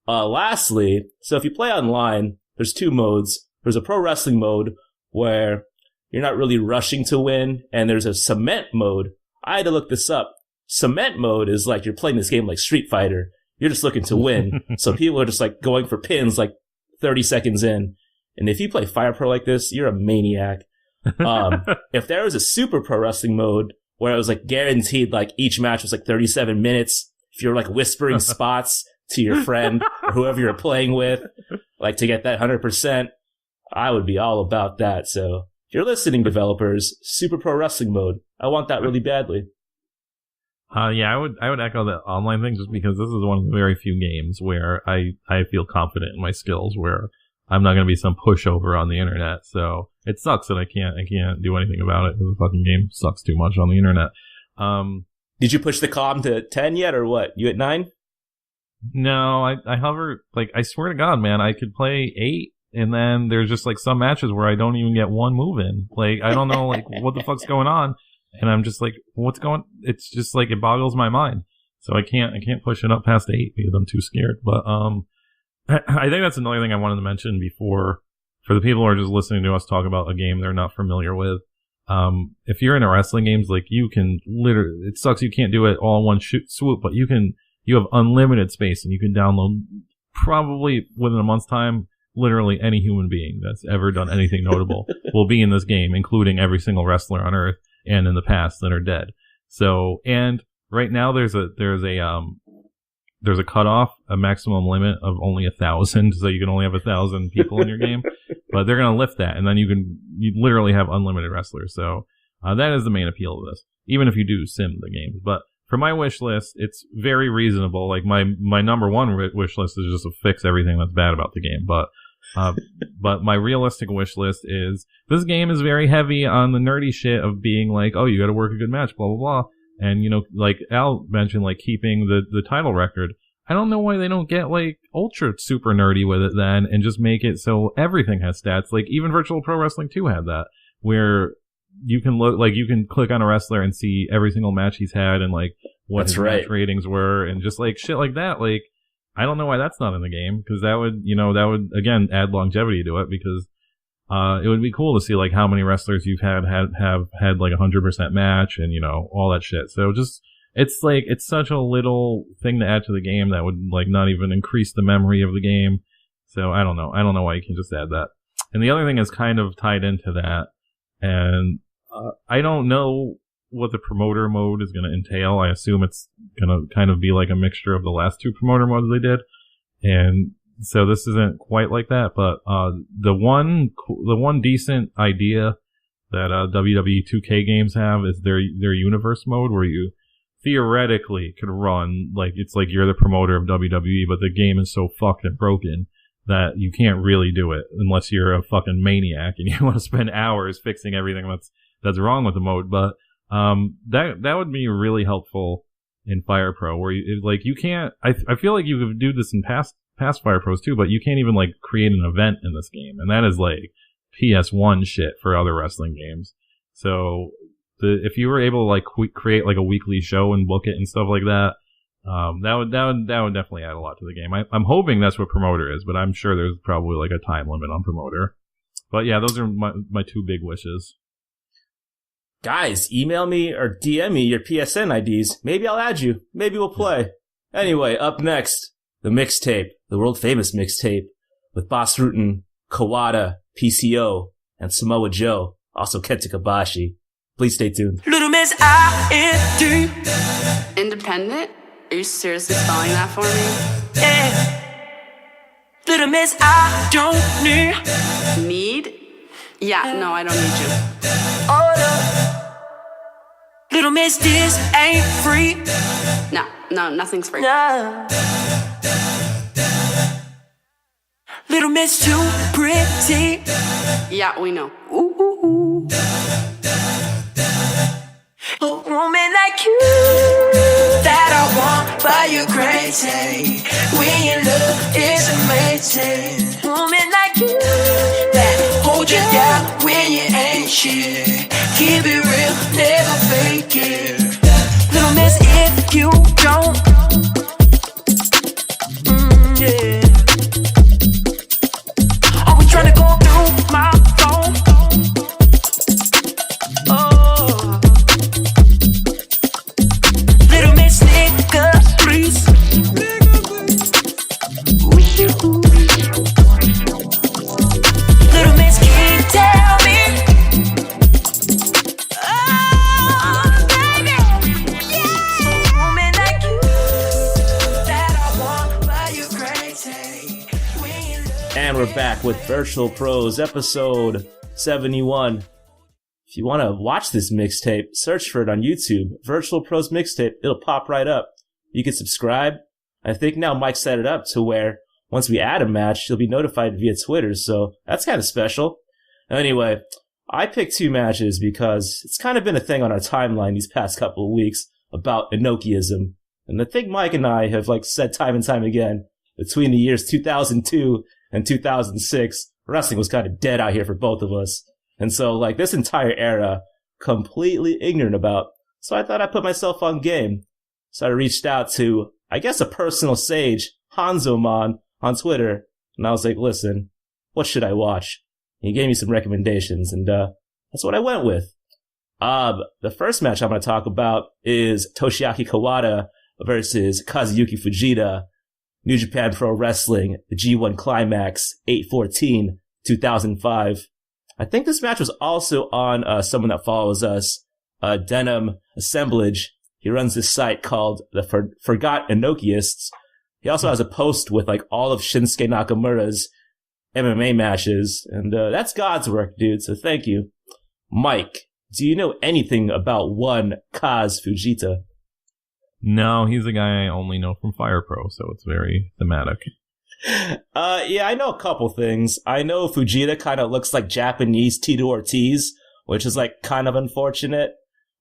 Lastly, so if you play online, there's two modes. There's a pro wrestling mode where you're not really rushing to win, and there's a cement mode. I had to look this up. Cement mode is like you're playing this game like Street Fighter. You're just looking to win. So people are just like going for pins like 30 seconds in. And if you play Fire Pro like this, you're a maniac. If there was a super pro wrestling mode where it was like guaranteed, like each match was like 37 minutes, if you're like whispering spots to your friend or whoever you're playing with, like to get that 100%, I would be all about that. So if you're listening, developers, super pro wrestling mode, I want that really badly. Yeah, I would echo that online thing just because this is one of the very few games where I feel confident in my skills, where I'm not going to be some pushover on the internet. So it sucks that I can't do anything about it. The fucking game sucks too much on the internet. Did you push the comm to 10 yet, or what? You at 9? No, I hover, like, I swear to God, man, I could play 8, and then there's just like some matches where I don't even get one move in. Like, I don't know, like, what the fuck's going on. And I'm just like, what's going? It's just like, it boggles my mind. So I can't push it up past 8 because I'm too scared. But I think that's another thing I wanted to mention before, for the people who are just listening to us talk about a game they're not familiar with. If you're into wrestling games, like, you can literally, it sucks you can't do it all in one swoop, but you have unlimited space, and you can download probably within a month's time. Literally any human being that's ever done anything notable will be in this game, including every single wrestler on Earth and in the past that are dead. So, and right now there's a cutoff, a maximum limit of only 1,000, so you can only have 1,000 people in your game. But they're gonna lift that, and then you literally have unlimited wrestlers. So that is the main appeal of this, even if you do sim the games. But for my wish list, it's very reasonable. Like, my number one wish list is just to fix everything that's bad about the game. But my realistic wish list is, this game is very heavy on the nerdy shit of being like, oh, you gotta work a good match, blah, blah, blah. And, you know, like Al mentioned, like, keeping the title record. I don't know why they don't get, like, ultra super nerdy with it then, and just make it so everything has stats. Like, even Virtual Pro Wrestling 2 had that, where you can look, like, you can click on a wrestler and see every single match he's had and, like, what his match ratings were, and just, like, shit like that. Like, I don't know why that's not in the game, because that would, again, add longevity to it, because it would be cool to see, like, how many wrestlers you've have had, like, 100% match, and, you know, all that shit. So just, it's, like, it's such a little thing to add to the game that would, like, not even increase the memory of the game. So I don't know why you can just add that. And the other thing is kind of tied into that, and I don't know what the promoter mode is going to entail. I assume it's going to kind of be like a mixture of the last two promoter modes they did. And so this isn't quite like that, but the one decent idea that WWE 2K games have is their universe mode, where you theoretically could run, like, it's like you're the promoter of WWE, but the game is so fucked and broken that you can't really do it unless you're a fucking maniac and you want to spend hours fixing everything that's wrong with the mode. But that would be really helpful in Fire Pro, where you can't. I feel like you could do this in past Fire Pros too, but you can't even, like, create an event in this game, and that is, like, PS1 shit for other wrestling games. So if you were able to, like, create, like, a weekly show and book it and stuff like that, that would definitely add a lot to the game. I'm hoping that's what promoter is, but I'm sure there's probably, like, a time limit on promoter. But yeah, those are my two big wishes. Guys, email me or DM me your PSN IDs. Maybe I'll add you. Maybe we'll play. Anyway, up next, the mixtape, the world famous mixtape with Boss Rutan, Kawada, PCO, and Samoa Joe, also Kenta Kobashi. Please stay tuned. Little Miss I-N-D. Independent? Are you seriously spelling that for me? Yeah. Little Miss I don't need. Need? Yeah, no, I don't need you. Oh no. Little Miss, this ain't free. No, nothing's free. No. Little Miss too pretty. Yeah, we know. Ooh, ooh, ooh. A woman like you that I want, but you're crazy. When you look, it's amazing. Woman like you that hold you down when you ain't shit. Keep it real, never fake it. Little Miss, if you don't, yeah. And we're back with Virtual Pros, episode 71. If you want to watch this mixtape, search for it on YouTube. Virtual Pros Mixtape. It'll pop right up. You can subscribe. I think now Mike set it up to where once we add a match, you'll be notified via Twitter, so that's kind of special. Anyway, I picked two matches because it's kind of been a thing on our timeline these past couple of weeks about Inokiism. And the thing Mike and I have said time and time again, between the years 2002 and 2006, wrestling was kind of dead out here for both of us. And so, this entire era, completely ignorant about. So I thought I'd put myself on game. So I reached out to, I guess, a personal sage, Hanzomon, on Twitter. And I was like, listen, what should I watch? And he gave me some recommendations, and that's what I went with. The first match I'm going to talk about is Toshiaki Kawada versus Kazuyuki Fujita, New Japan Pro Wrestling, the G1 Climax, 8/14/2005. I think this match was also on someone that follows us, Denim Assemblage. He runs this site called the Forgot Inokiists. He also has a post with all of Shinsuke Nakamura's MMA matches, and that's God's work, dude, so thank you. Mike, do you know anything about one Kaz Fujita? No, he's a guy I only know from Fire Pro, so it's very thematic. Yeah, I know a couple things. I know Fujita kind of looks like Japanese Tito Ortiz, which is kind of unfortunate.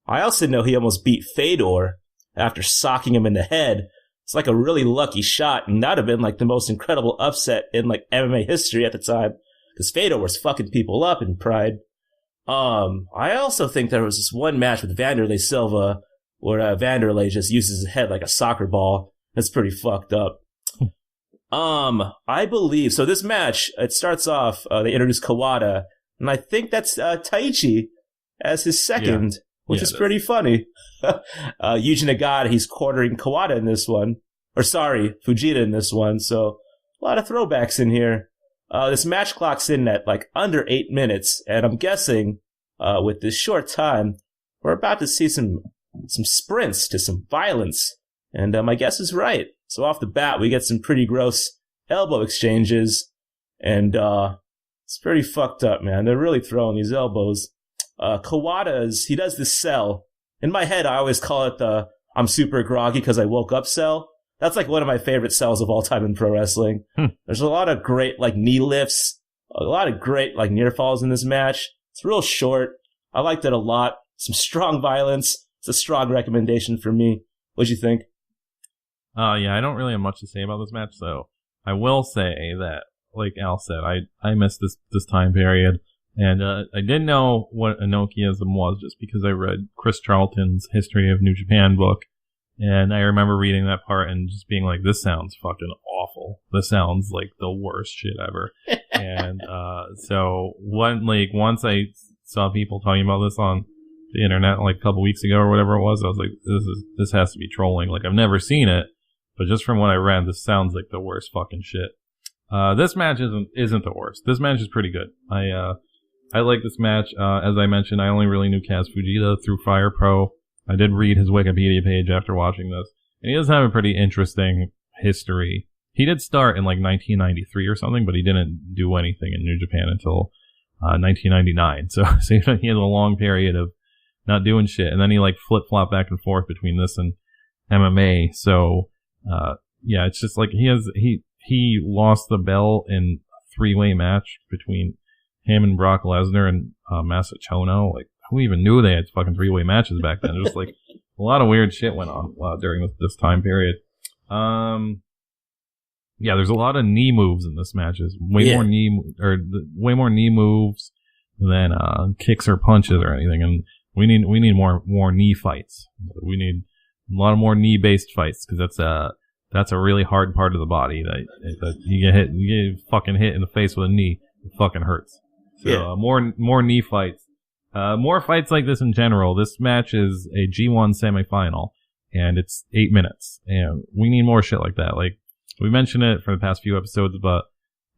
I also know he almost beat Fedor after socking him in the head. It's a really lucky shot, and that'd have been the most incredible upset in MMA history at the time, because Fedor was fucking people up in Pride. I also think there was this one match with Vanderlei Silva where Vanderlei just uses his head like a soccer ball. That's pretty fucked up. I believe, so this match, it starts off, they introduce Kawada, and I think that's Taichi as his second, which is pretty funny. Yuji Nagata, he's quartering Kawada in this one. Or sorry, Fujita in this one, so a lot of throwbacks in here. This match clocks in at under 8 minutes, and I'm guessing, with this short time, we're about to see some sprints to some violence. And my guess is right. So off the bat, we get some pretty gross elbow exchanges, and it's pretty fucked up, man. They're really throwing these elbows. Kawada's, he does this sell. In my head, I always call it the I'm super groggy because I woke up sell. That's one of my favorite sells of all time in pro wrestling. There's a lot of great knee lifts, a lot of great near falls in this match. It's real short. I liked it a lot. Some strong violence. It's a strong recommendation for me. What'd you think? Yeah, I don't really have much to say about this match, so I will say that, like Al said, I missed this time period, and I didn't know what Inokiism was just because I read Chris Charlton's History of New Japan book, and I remember reading that part and just being like, this sounds fucking awful. This sounds like the worst shit ever. And so once I saw people talking about this on the internet a couple weeks ago or whatever it was, I was like, this has to be trolling. I've never seen it, but just from what I read, this sounds like the worst fucking shit. This match isn't the worst. This match is pretty good. I like this match. As I mentioned, I only really knew Kaz Fujita through Fire Pro. I did read his Wikipedia page after watching this, and he does have a pretty interesting history. He did start in 1993 or something, but he didn't do anything in New Japan until 1999. So he had a long period of not doing shit, and then he flip-flop back and forth between this and MMA. So yeah, it's just he lost the belt in a 3-way match between him and Brock Lesnar and Masa Chono. Who even knew they had fucking 3-way matches back then? Just a lot of weird shit went on during this time period. Yeah, there's a lot of knee moves in this match. Way more knee moves than kicks or punches or anything. And we need more knee fights. We need a lot of more knee based fights, because that's a really hard part of the body that you get fucking hit in the face with a knee. It fucking hurts. So more knee fights. More fights like this in general. This match is a G1 semifinal, and it's 8 minutes. And we need more shit like that. We mentioned it for the past few episodes, but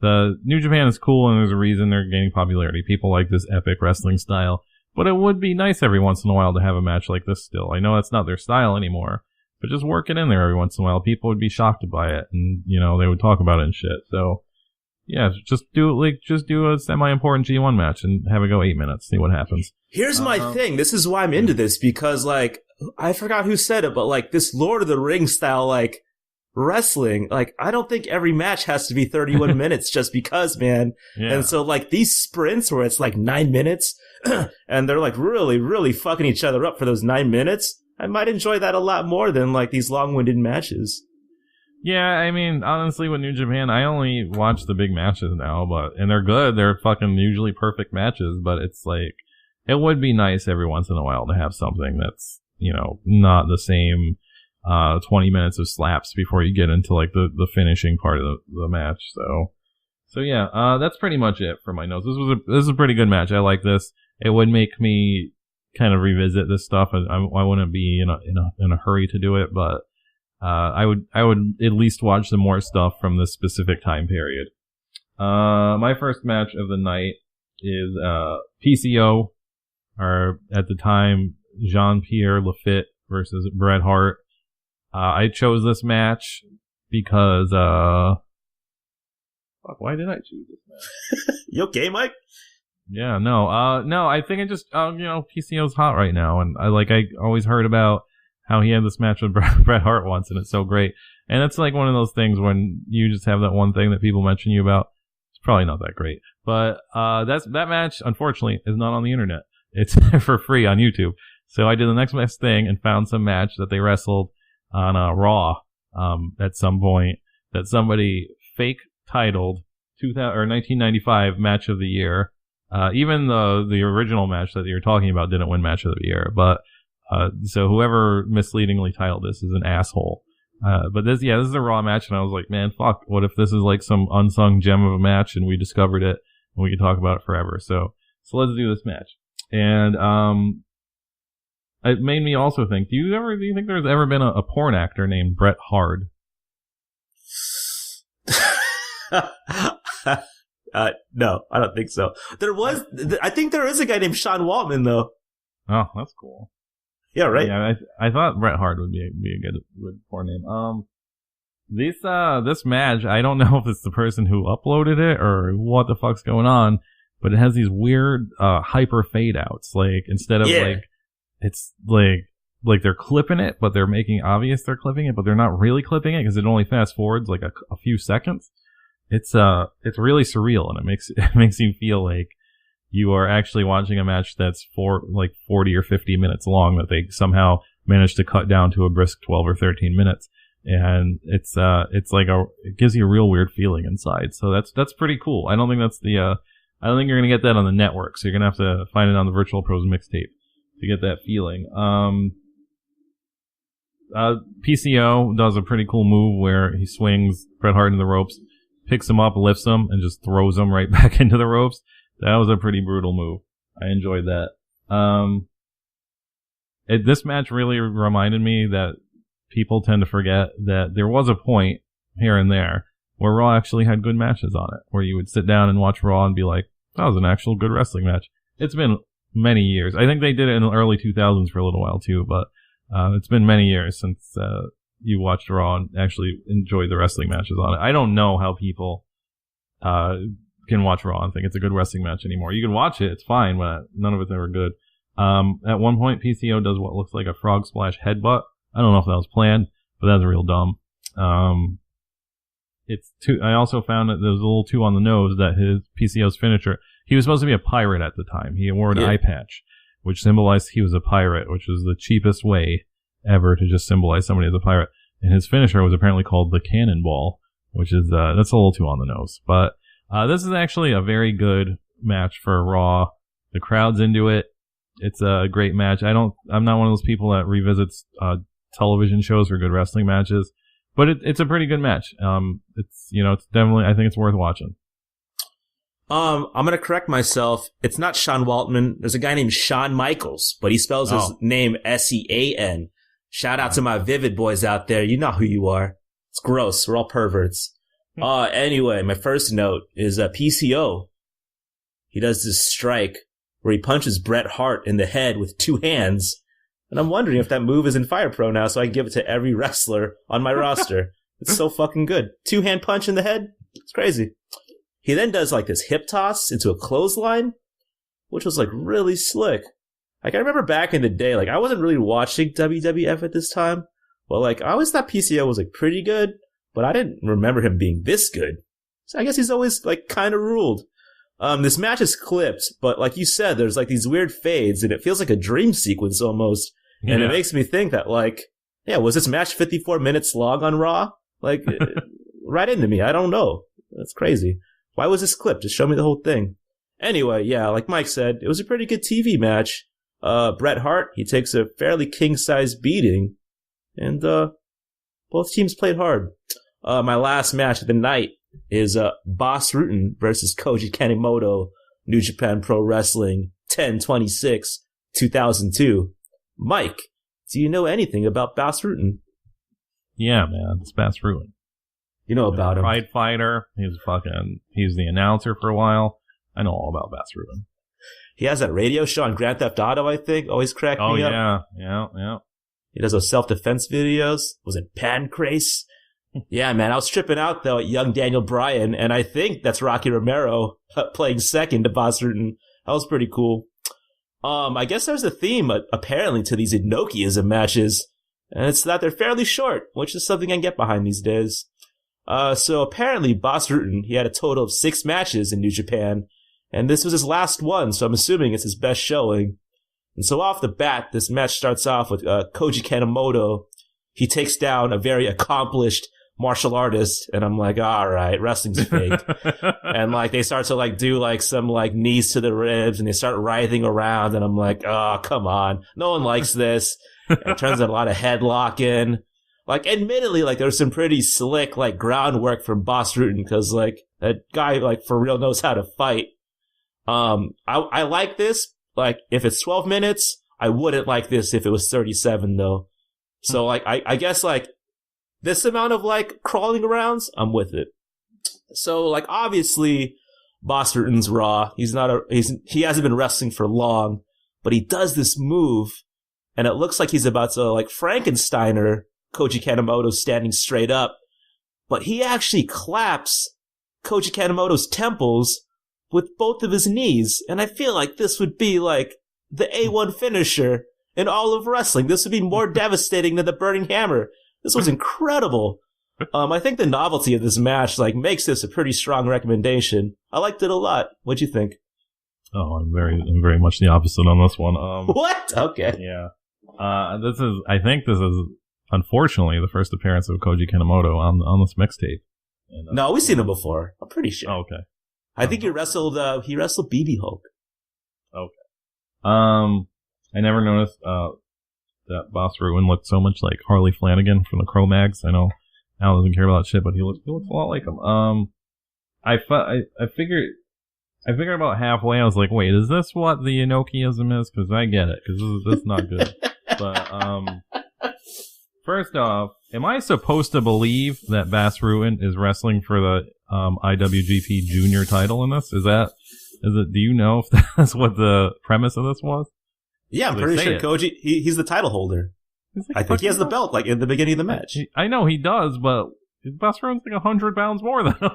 the New Japan is cool, and there's a reason they're gaining popularity. People like this epic wrestling style. But it would be nice every once in a while to have a match like this still. I know that's not their style anymore, but just work it in there every once in a while. People would be shocked by it, and, they would talk about it and shit. So, Yeah, just do a semi-important G1 match and have it go 8 minutes. See what happens. Here's my thing. This is why I'm into this, because, like, I forgot who said it, but, like, this Lord of the Rings style, like, wrestling, like, I don't think every match has to be 31 minutes just because, man. Yeah. And so, like, these sprints where it's, like, 9 minutes, and they're, like, really, really fucking each other up for those 9 minutes, I might enjoy that a lot more than, like, these long-winded matches. Yeah, I mean, honestly, with New Japan, I only watch the big matches now, and they're good. They're fucking usually perfect matches, but it's like, it would be nice every once in a while to have something that's, you know, not the same 20 minutes of slaps before you get into, like, the finishing part of the match. So yeah, that's pretty much it for my notes. This is a pretty good match. I like this. It would make me kind of revisit this stuff. I wouldn't be in a hurry to do it, but I would at least watch some more stuff from this specific time period. My first match of the night is PCO, or at the time Jean-Pierre Lafitte versus Bret Hart. I chose this match because fuck, why did I choose this match? You okay, Mike? Yeah, no, I think it just PCO's hot right now, and I always heard about how he had this match with Bret Hart once, and it's so great. And it's like one of those things when you just have that one thing that people mention you about. It's probably not that great. But that match, unfortunately, is not on the internet. It's for free on YouTube. So I did the next best thing and found some match that they wrestled on Raw at some point that somebody fake titled 1995 Match of the Year. Even the original match that you're talking about didn't win Match of the Year, but so whoever misleadingly titled this is an asshole. But this is a Raw match, and I was like, man, fuck, what if this is like some unsung gem of a match and we discovered it and we could talk about it forever. So let's do this match. And it made me also think, do you think there's ever been a porn actor named Bret Hart? No, I don't think so. I think there is a guy named Sean Waltman, though. Oh, that's cool. Yeah, right. Yeah, I thought Bret Hart would be a good porn name. This match, I don't know if it's the person who uploaded it or what the fuck's going on, but it has these weird hyper fade outs. Like, instead of like, it's like they're clipping it, but they're making obvious they're clipping it, but they're not really clipping it because it only fast forwards like a few seconds. It's really surreal, and it makes you feel like you are actually watching a match that's 40 or 50 minutes long that they somehow managed to cut down to a brisk 12 or 13 minutes. And it gives you a real weird feeling inside. So that's pretty cool. I don't think you're going to get that on the network. So you're going to have to find it on the Virtual Pros mixtape to get that feeling. PCO does a pretty cool move where he swings Bret Hart into the ropes, picks him up, lifts him, and just throws him right back into the ropes. That was a pretty brutal move. I enjoyed that. This match really reminded me that people tend to forget that there was a point here and there where Raw actually had good matches on it, where you would sit down and watch Raw and be like, that was an actual good wrestling match. It's been many years. I think they did it in the early 2000s for a little while too, but it's been many years since you watched Raw and actually enjoyed the wrestling matches on it. I don't know how people can watch Raw and think it's a good wrestling match anymore. You can watch it, it's fine, but none of it's ever good. At one point, PCO does what looks like a frog splash headbutt. I don't know if that was planned, but that's real dumb. I also found that there was a little too on the nose that his PCO's finisher, he was supposed to be a pirate at the time. He wore an eye patch, which symbolized he was a pirate, which is the cheapest way ever to just symbolize somebody as a pirate. And his finisher was apparently called the Cannonball, which is, that's a little too on the nose. But this is actually a very good match for Raw. The crowd's into it. It's a great match. I'm not one of those people that revisits television shows for good wrestling matches, but it's a pretty good match. It's definitely, I think it's worth watching. I'm gonna correct myself. It's not Sean Waltman. There's a guy named Shawn Michaels, but he spells his name Sean. Shout out to my Vivid boys out there. You know who you are. It's gross. We're all perverts. Anyway, my first note is PCO. He does this strike where he punches Bret Hart in the head with two hands. And I'm wondering if that move is in Fire Pro now, so I can give it to every wrestler on my roster. It's so fucking good. 2-hand punch in the head? It's crazy. He then does like this hip toss into a clothesline, which was like really slick. Like I remember back in the day, like I wasn't really watching WWF at this time, but like I always thought PCO was like pretty good, but I didn't remember him being this good. So I guess he's always like kind of ruled. This match is clipped, but like you said, there's like these weird fades and it feels like a dream sequence almost. And it makes me think that like, yeah, was this match 54 minutes long on Raw? Like, right into me. I don't know. That's crazy. Why was this clipped? Just show me the whole thing. Anyway, yeah, like Mike said, it was a pretty good TV match. Bret Hart, he takes a fairly king-size beating, and both teams played hard. My last match of the night is Boss Rutan versus Koji Kanemoto, New Japan Pro Wrestling, 10/26/2002. Mike, do you know anything about Boss Rutan? Yeah, man, it's Boss Rutan. You know about him. Pride fighter. He's the announcer for a while. I know all about Boss Rutan. He has that radio show on Grand Theft Auto, I think. Always cracked me up. Oh, yeah. He does those self-defense videos. Was it Pancrase? Yeah, man, I was tripping out, though, at young Daniel Bryan, and I think that's Rocky Romero playing second to Boss Rutan. That was pretty cool. I guess there's a theme, apparently, to these Inokiism matches, and it's that they're fairly short, which is something I can get behind these days. So apparently, Boss Rutan, he had a total of 6 matches in New Japan, and this was his last one, so I'm assuming it's his best showing. And so off the bat, this match starts off with Koji Kanemoto. He takes down a very accomplished martial artist, and I'm like, all right, wrestling's fake. And like they start to like do like some like knees to the ribs, and they start writhing around, and I'm like, oh, come on, no one likes this. And it turns out a lot of headlocking. Like, admittedly, like there's some pretty slick like groundwork from Boss Rutan, because like that guy like for real knows how to fight. I like this. Like, if it's 12 minutes, I wouldn't like this if it was 37 though. So like, I guess like this amount of like crawling arounds, I'm with it. So like, obviously Boss Rutan's raw. He hasn't been wrestling for long, but he does this move and it looks like he's about to like Frankensteiner Koji Kanemoto standing straight up, but he actually claps Koji Kanemoto's temples with both of his knees, and I feel like this would be like the A1 finisher in all of wrestling. This would be more devastating than the Burning Hammer. This was incredible. I think the novelty of this match like makes this a pretty strong recommendation. I liked it a lot. What'd you think? Oh, I'm very much the opposite on this one. What? Okay. Yeah. I think this is unfortunately the first appearance of Koji Kanemoto on this mixtape. No, we've seen him before. I'm pretty sure. Oh, okay. I think he wrestled BB Hulk. Okay. I never noticed that Boss Rutan looked so much like Harley Flanagan from the Cro-Mags. I know Al doesn't care about that shit, but he looks a lot like him. I figured about halfway, I was like, wait, is this what the Inokiism is? Because I get it, because this is not good. But first off, am I supposed to believe that Boss Rutan is wrestling for the IWGP Junior title in this? Is it? Do you know if that's what the premise of this was? Yeah, I'm pretty sure Koji, he's the title holder. I think he has the belt, like, in the beginning of the match. I know he does, but Boss Rutan's like 100 pounds more than him.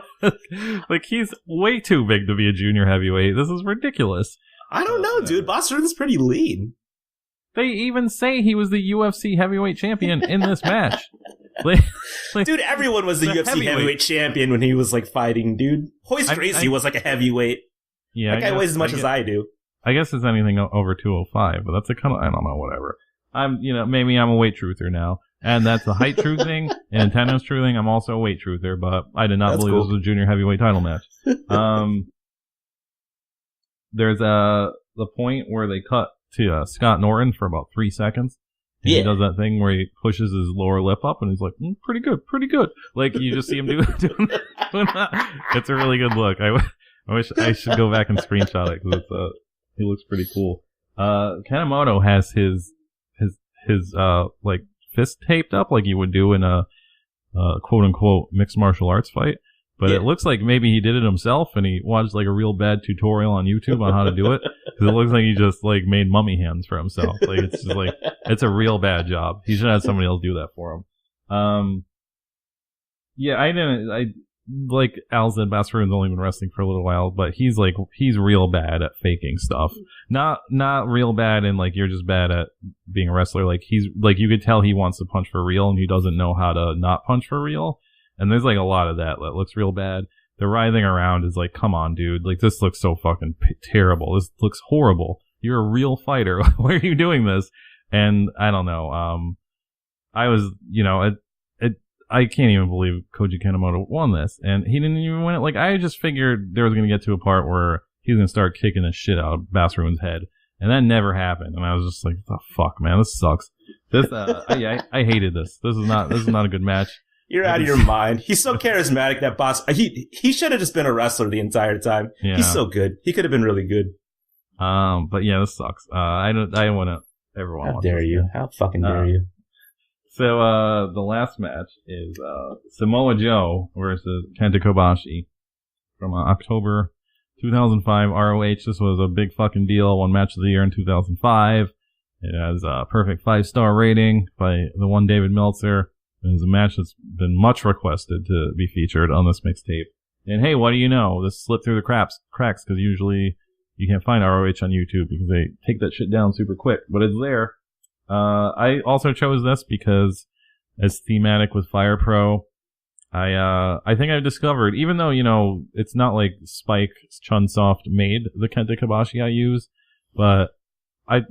Like, he's way too big to be a junior heavyweight. This is ridiculous. I don't know, dude. Boss Rutan's pretty lean. They even say he was the UFC heavyweight champion in this match. Dude, everyone was the UFC heavyweight champion when he was, like, fighting, dude. Hoist Gracie was, like, a heavyweight. Yeah, that guy weighs as much as I do. I guess it's anything over 205, but that's a kind of, I don't know, whatever. Maybe I'm a weight truther now. And that's a height truthing and attendance truthing. I'm also a weight truther, but I did not believe this was a junior heavyweight title match. There's the point where they cut to Scott Norton for about 3 seconds. And he does that thing where he pushes his lower lip up and he's like, pretty good. Like, you just see him doing that. It's a really good look. I wish I should go back and screenshot it because he looks pretty cool. Kanemoto has his like fist taped up like you would do in a quote unquote mixed martial arts fight. But it looks like maybe he did it himself and he watched like a real bad tutorial on YouTube on how to do it. Because it looks like he just like made mummy hands for himself. Like it's just like, it's a real bad job. He should have somebody else do that for him. like Al said, Bassaroon's only been wrestling for a little while, but he's real bad at faking stuff. Not real bad and like you're just bad at being a wrestler. Like he's like you could tell he wants to punch for real and he doesn't know how to not punch for real. And there's like a lot of that looks real bad. The writhing around is like, come on, dude. Like this looks so fucking terrible. This looks horrible. You're a real fighter. Why are you doing this? And I don't know. I was, I can't even believe Koji Kanemoto won this, and he didn't even win it. Like, I just figured there was going to get to a part where he was going to start kicking the shit out of Bassaroon's head, and that never happened. And I was just like, "The fuck, man, this sucks." This, I hated this. This is not a good match. You're out of your mind. He's so charismatic, that boss. He should have just been a wrestler the entire time. Yeah. He's so good. He could have been really good. But yeah, this sucks. I don't want to ever want to watch this. How dare you? How fucking dare you? So, the last match is, Samoa Joe versus Kenta Kobashi from October 2005 ROH. This was a big fucking deal. One match of the year in 2005. It has a perfect 5-star rating by the one David Meltzer. It is a match that's been much requested to be featured on this mixtape. And hey, what do you know? This slipped through the cracks because usually you can't find ROH on YouTube because they take that shit down super quick. But it's there. I also chose this because it's thematic with Fire Pro. I think I've discovered, even though, it's not like Spike Chunsoft made the Kenta Kobashi I use, but I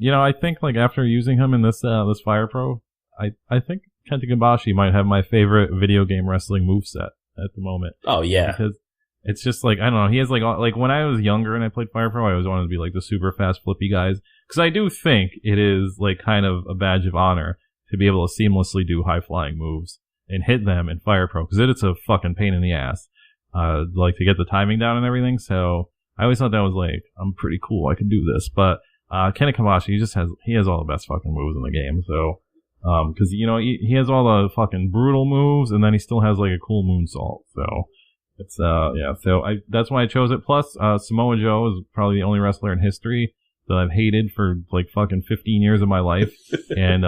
think like after using him in this Fire Pro, I think Kenta Kobashi might have my favorite video game wrestling moveset at the moment. Oh yeah. Because it's just like, I don't know, he has like when I was younger and I played Fire Pro, I always wanted to be like the super fast flippy guys. Because I do think it is like kind of a badge of honor to be able to seamlessly do high flying moves and hit them in Fire Pro, because it's a fucking pain in the ass, like to get the timing down and everything. So I always thought that was like, I'm pretty cool, I can do this. But Kenta Kobashi, he has all the best fucking moves in the game. So because he has all the fucking brutal moves, and then he still has like a cool moonsault. So it's yeah. So that's why I chose it. Plus Samoa Joe is probably the only wrestler in history that I've hated for like fucking 15 years of my life, and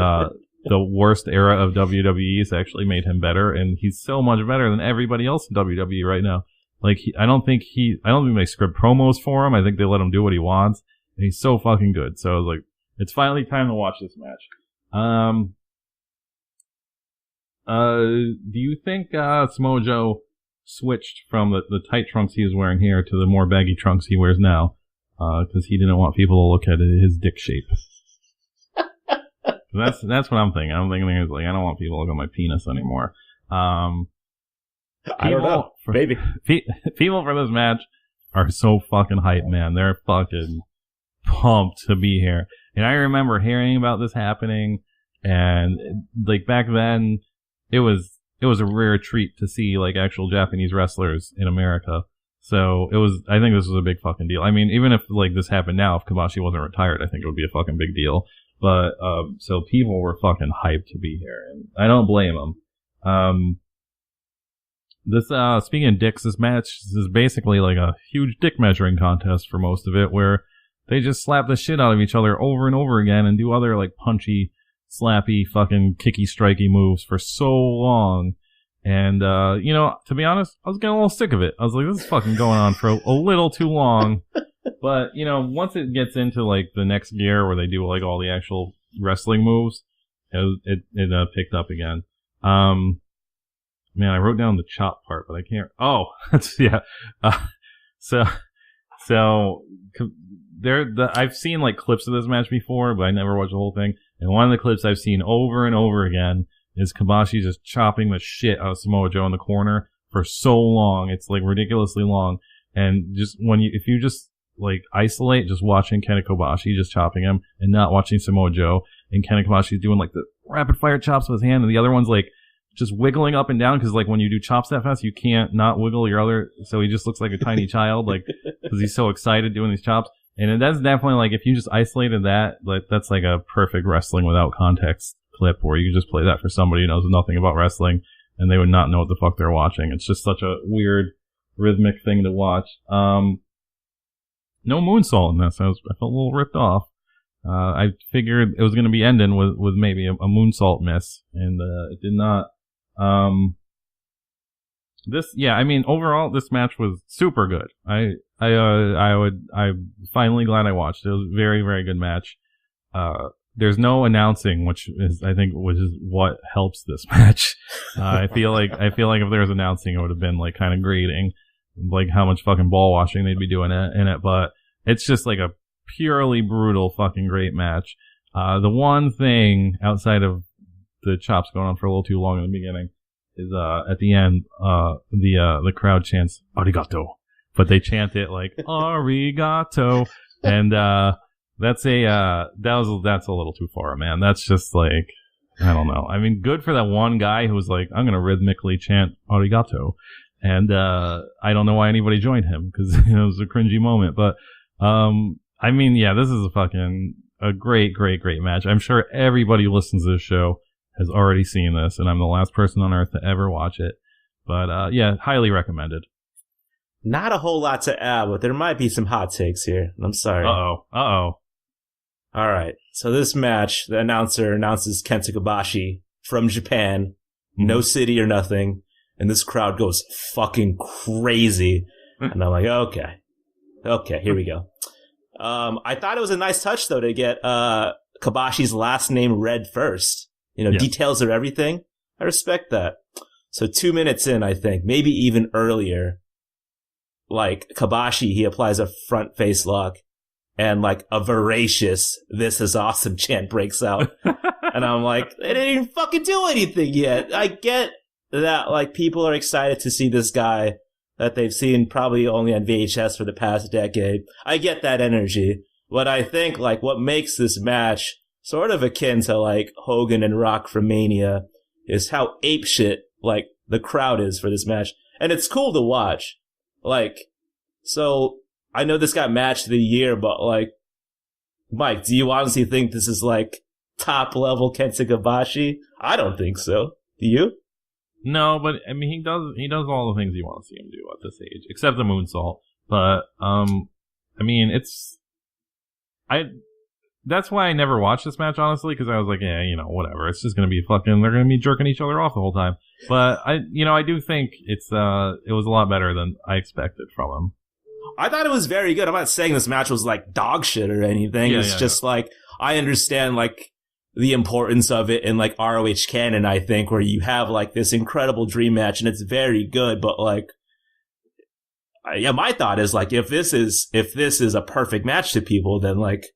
the worst era of WWE has actually made him better, and he's so much better than everybody else in WWE right now. Like I don't think they script promos for him. I think they let him do what he wants, and he's so fucking good. So I was like, it's finally time to watch this match. Do you think Samoa Joe switched from the tight trunks he was wearing here to the more baggy trunks he wears now? Because he didn't want people to look at his dick shape. That's what I'm thinking. I'm thinking it's like, I don't want people to look at my penis anymore. I don't know. Maybe. People for this match are so fucking hyped, man. They're fucking pumped to be here. And I remember hearing about this happening, and like back then, it was a rare treat to see like actual Japanese wrestlers in America. So I think this was a big fucking deal. I mean, even if like this happened now, if Kobashi wasn't retired, I think it would be a fucking big deal. But, so people were fucking hyped to be here, and I don't blame them. Speaking of dicks, this match is basically like a huge dick measuring contest for most of it, where they just slap the shit out of each other over and over again and do other like punchy, slappy, fucking kicky, strikey moves for so long. And, to be honest, I was getting a little sick of it. I was like, this is fucking going on for a little too long. But, once it gets into, like, the next gear where they do, like, all the actual wrestling moves, it picked up again. Man, I wrote down the chop part, but I can't. Oh, yeah. I've seen, like, clips of this match before, but I never watched the whole thing. And one of the clips I've seen over and over again is Kobashi just chopping the shit out of Samoa Joe in the corner for so long. It's like ridiculously long. And just if you just like isolate just watching Kenta Kobashi just chopping him and not watching Samoa Joe, and Kenta Kobashi's doing like the rapid fire chops with his hand, and the other one's like just wiggling up and down, because like when you do chops that fast, you can't not wiggle your other, so he just looks like a tiny child, like because he's so excited doing these chops. And that's definitely like, if you just isolated that, like that's like a perfect wrestling without context clip where you just play that for somebody who knows nothing about wrestling and they would not know what the fuck they're watching. It's just such a weird rhythmic thing to watch. No moonsault in this. I felt a little ripped off. I figured it was going to be ending with maybe a moonsault miss, and it did not. I mean, overall, this match was super good. I'm finally glad I watched it. It was a very, very good match. There's no announcing, which is what helps this match. I feel like if there was announcing, it would have been like kind of grating, like how much fucking ball washing they'd be doing in it. But it's just like a purely brutal fucking great match. The one thing outside of the chops going on for a little too long in the beginning is at the end the crowd chants arigato, but they chant it like arigato, and that's a little too far, man. That's just like, I don't know. I mean, good for that one guy who was like, I'm gonna rhythmically chant arigato, and I don't know why anybody joined him, because it was a cringy moment. But I mean, yeah, this is a great match. I'm sure everybody who listens to this show has already seen this, and I'm the last person on earth to ever watch it. But yeah, highly recommended. Not a whole lot to add, but there might be some hot takes here. I'm sorry. Uh-oh. All right. So this match, the announcer announces Kenta Kobashi from Japan, no city or nothing, and this crowd goes fucking crazy. And I'm like, okay, here we go. I thought it was a nice touch, though, to get Kobashi's last name read first. Details of everything. I respect that. So 2 minutes in, I think, maybe even earlier, like, Kobashi, he applies a front face lock, and like a voracious "This is awesome" chant breaks out. And I'm like, they didn't even fucking do anything yet. I get that, like, people are excited to see this guy that they've seen probably only on VHS for the past decade. I get that energy. But I think, like, what makes this match sort of akin to, like, Hogan and Rock from Mania is how apeshit, like, the crowd is for this match. And it's cool to watch. Like, so, I know this got match of the year, but, like, Mike, do you honestly think this is, like, top level Kenta Kobashi? I don't think so. Do you? No, but I mean, he does all the things you want to see him do at this age, except the moonsault. But I mean, that's why I never watched this match, honestly, because I was like, yeah, whatever. It's just gonna be they're gonna be jerking each other off the whole time. But I do think it was a lot better than I expected from him. I thought it was very good. I'm not saying this match was like dog shit or anything. It's just like, I understand like the importance of it in like ROH canon, I think, where you have like this incredible dream match and it's very good, but like, my thought is like, if this is a perfect match to people, then like,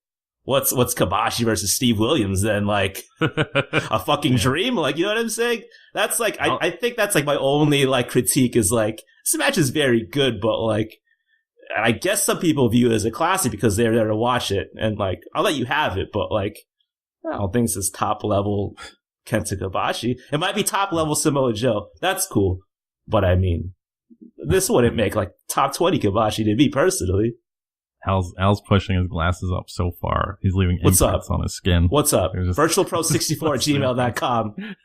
what's Kobashi versus Steve Williams then? Like, a fucking dream? Like, you know what I'm saying? That's like, I think that's like my only like critique is like, this match is very good, but like, I guess some people view it as a classic because they're there to watch it. And like, I'll let you have it, but like, I don't think this is top level Kenta Kobashi. It might be top level Samoa Joe. That's cool. But I mean, this wouldn't make like top 20 Kobashi to me personally. Al's pushing his glasses up so far. He's leaving imprints on his skin. What's up? VirtualPro64@gmail.com.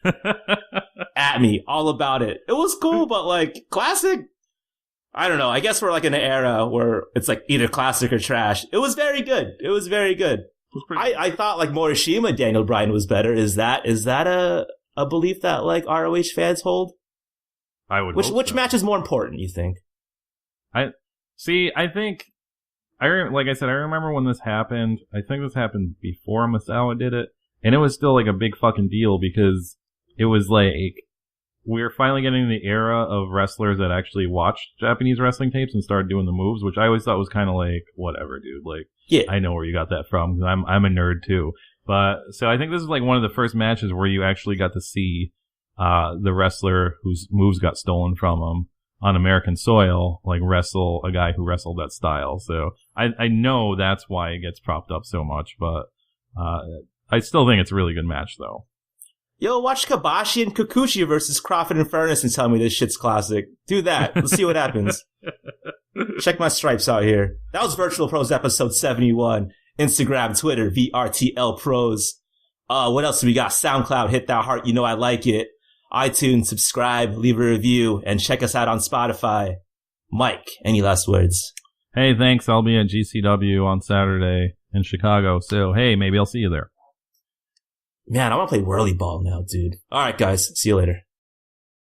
At me. All about it. It was cool, but like, classic? I don't know. I guess we're like in an era where it's like either classic or trash. It was very good. I thought like Morishima Daniel Bryan was better. Is that a belief that like ROH fans hold? I would. Which match is more important, you think? I think like I said, I remember when this happened. I think this happened before Misawa did it, and it was still like a big fucking deal because it was like, we're finally getting the era of wrestlers that actually watched Japanese wrestling tapes and started doing the moves, which I always thought was kind of like, whatever, dude. Like, yeah, I know where you got that from, 'cause I'm a nerd too. But so I think this is like one of the first matches where you actually got to see the wrestler whose moves got stolen from him on American soil, like, wrestle a guy who wrestled that style. So I know that's why it gets propped up so much, but I still think it's a really good match, though. Yo, watch Kobashi and Kikuchi versus Crawford and Furnace and tell me this shit's classic. Do that. Let's see what happens. Check my stripes out here. That was Virtual Pros episode 71. Instagram, Twitter, VRTL Pros. What else do we got? SoundCloud, hit that heart, you know I like it. iTunes, subscribe, leave a review, and check us out on Spotify. Mike, any last words? Hey, thanks. I'll be at GCW on Saturday in Chicago, so hey, maybe I'll see you there. Man, I want to play whirly ball now, dude. All right, guys. See you later.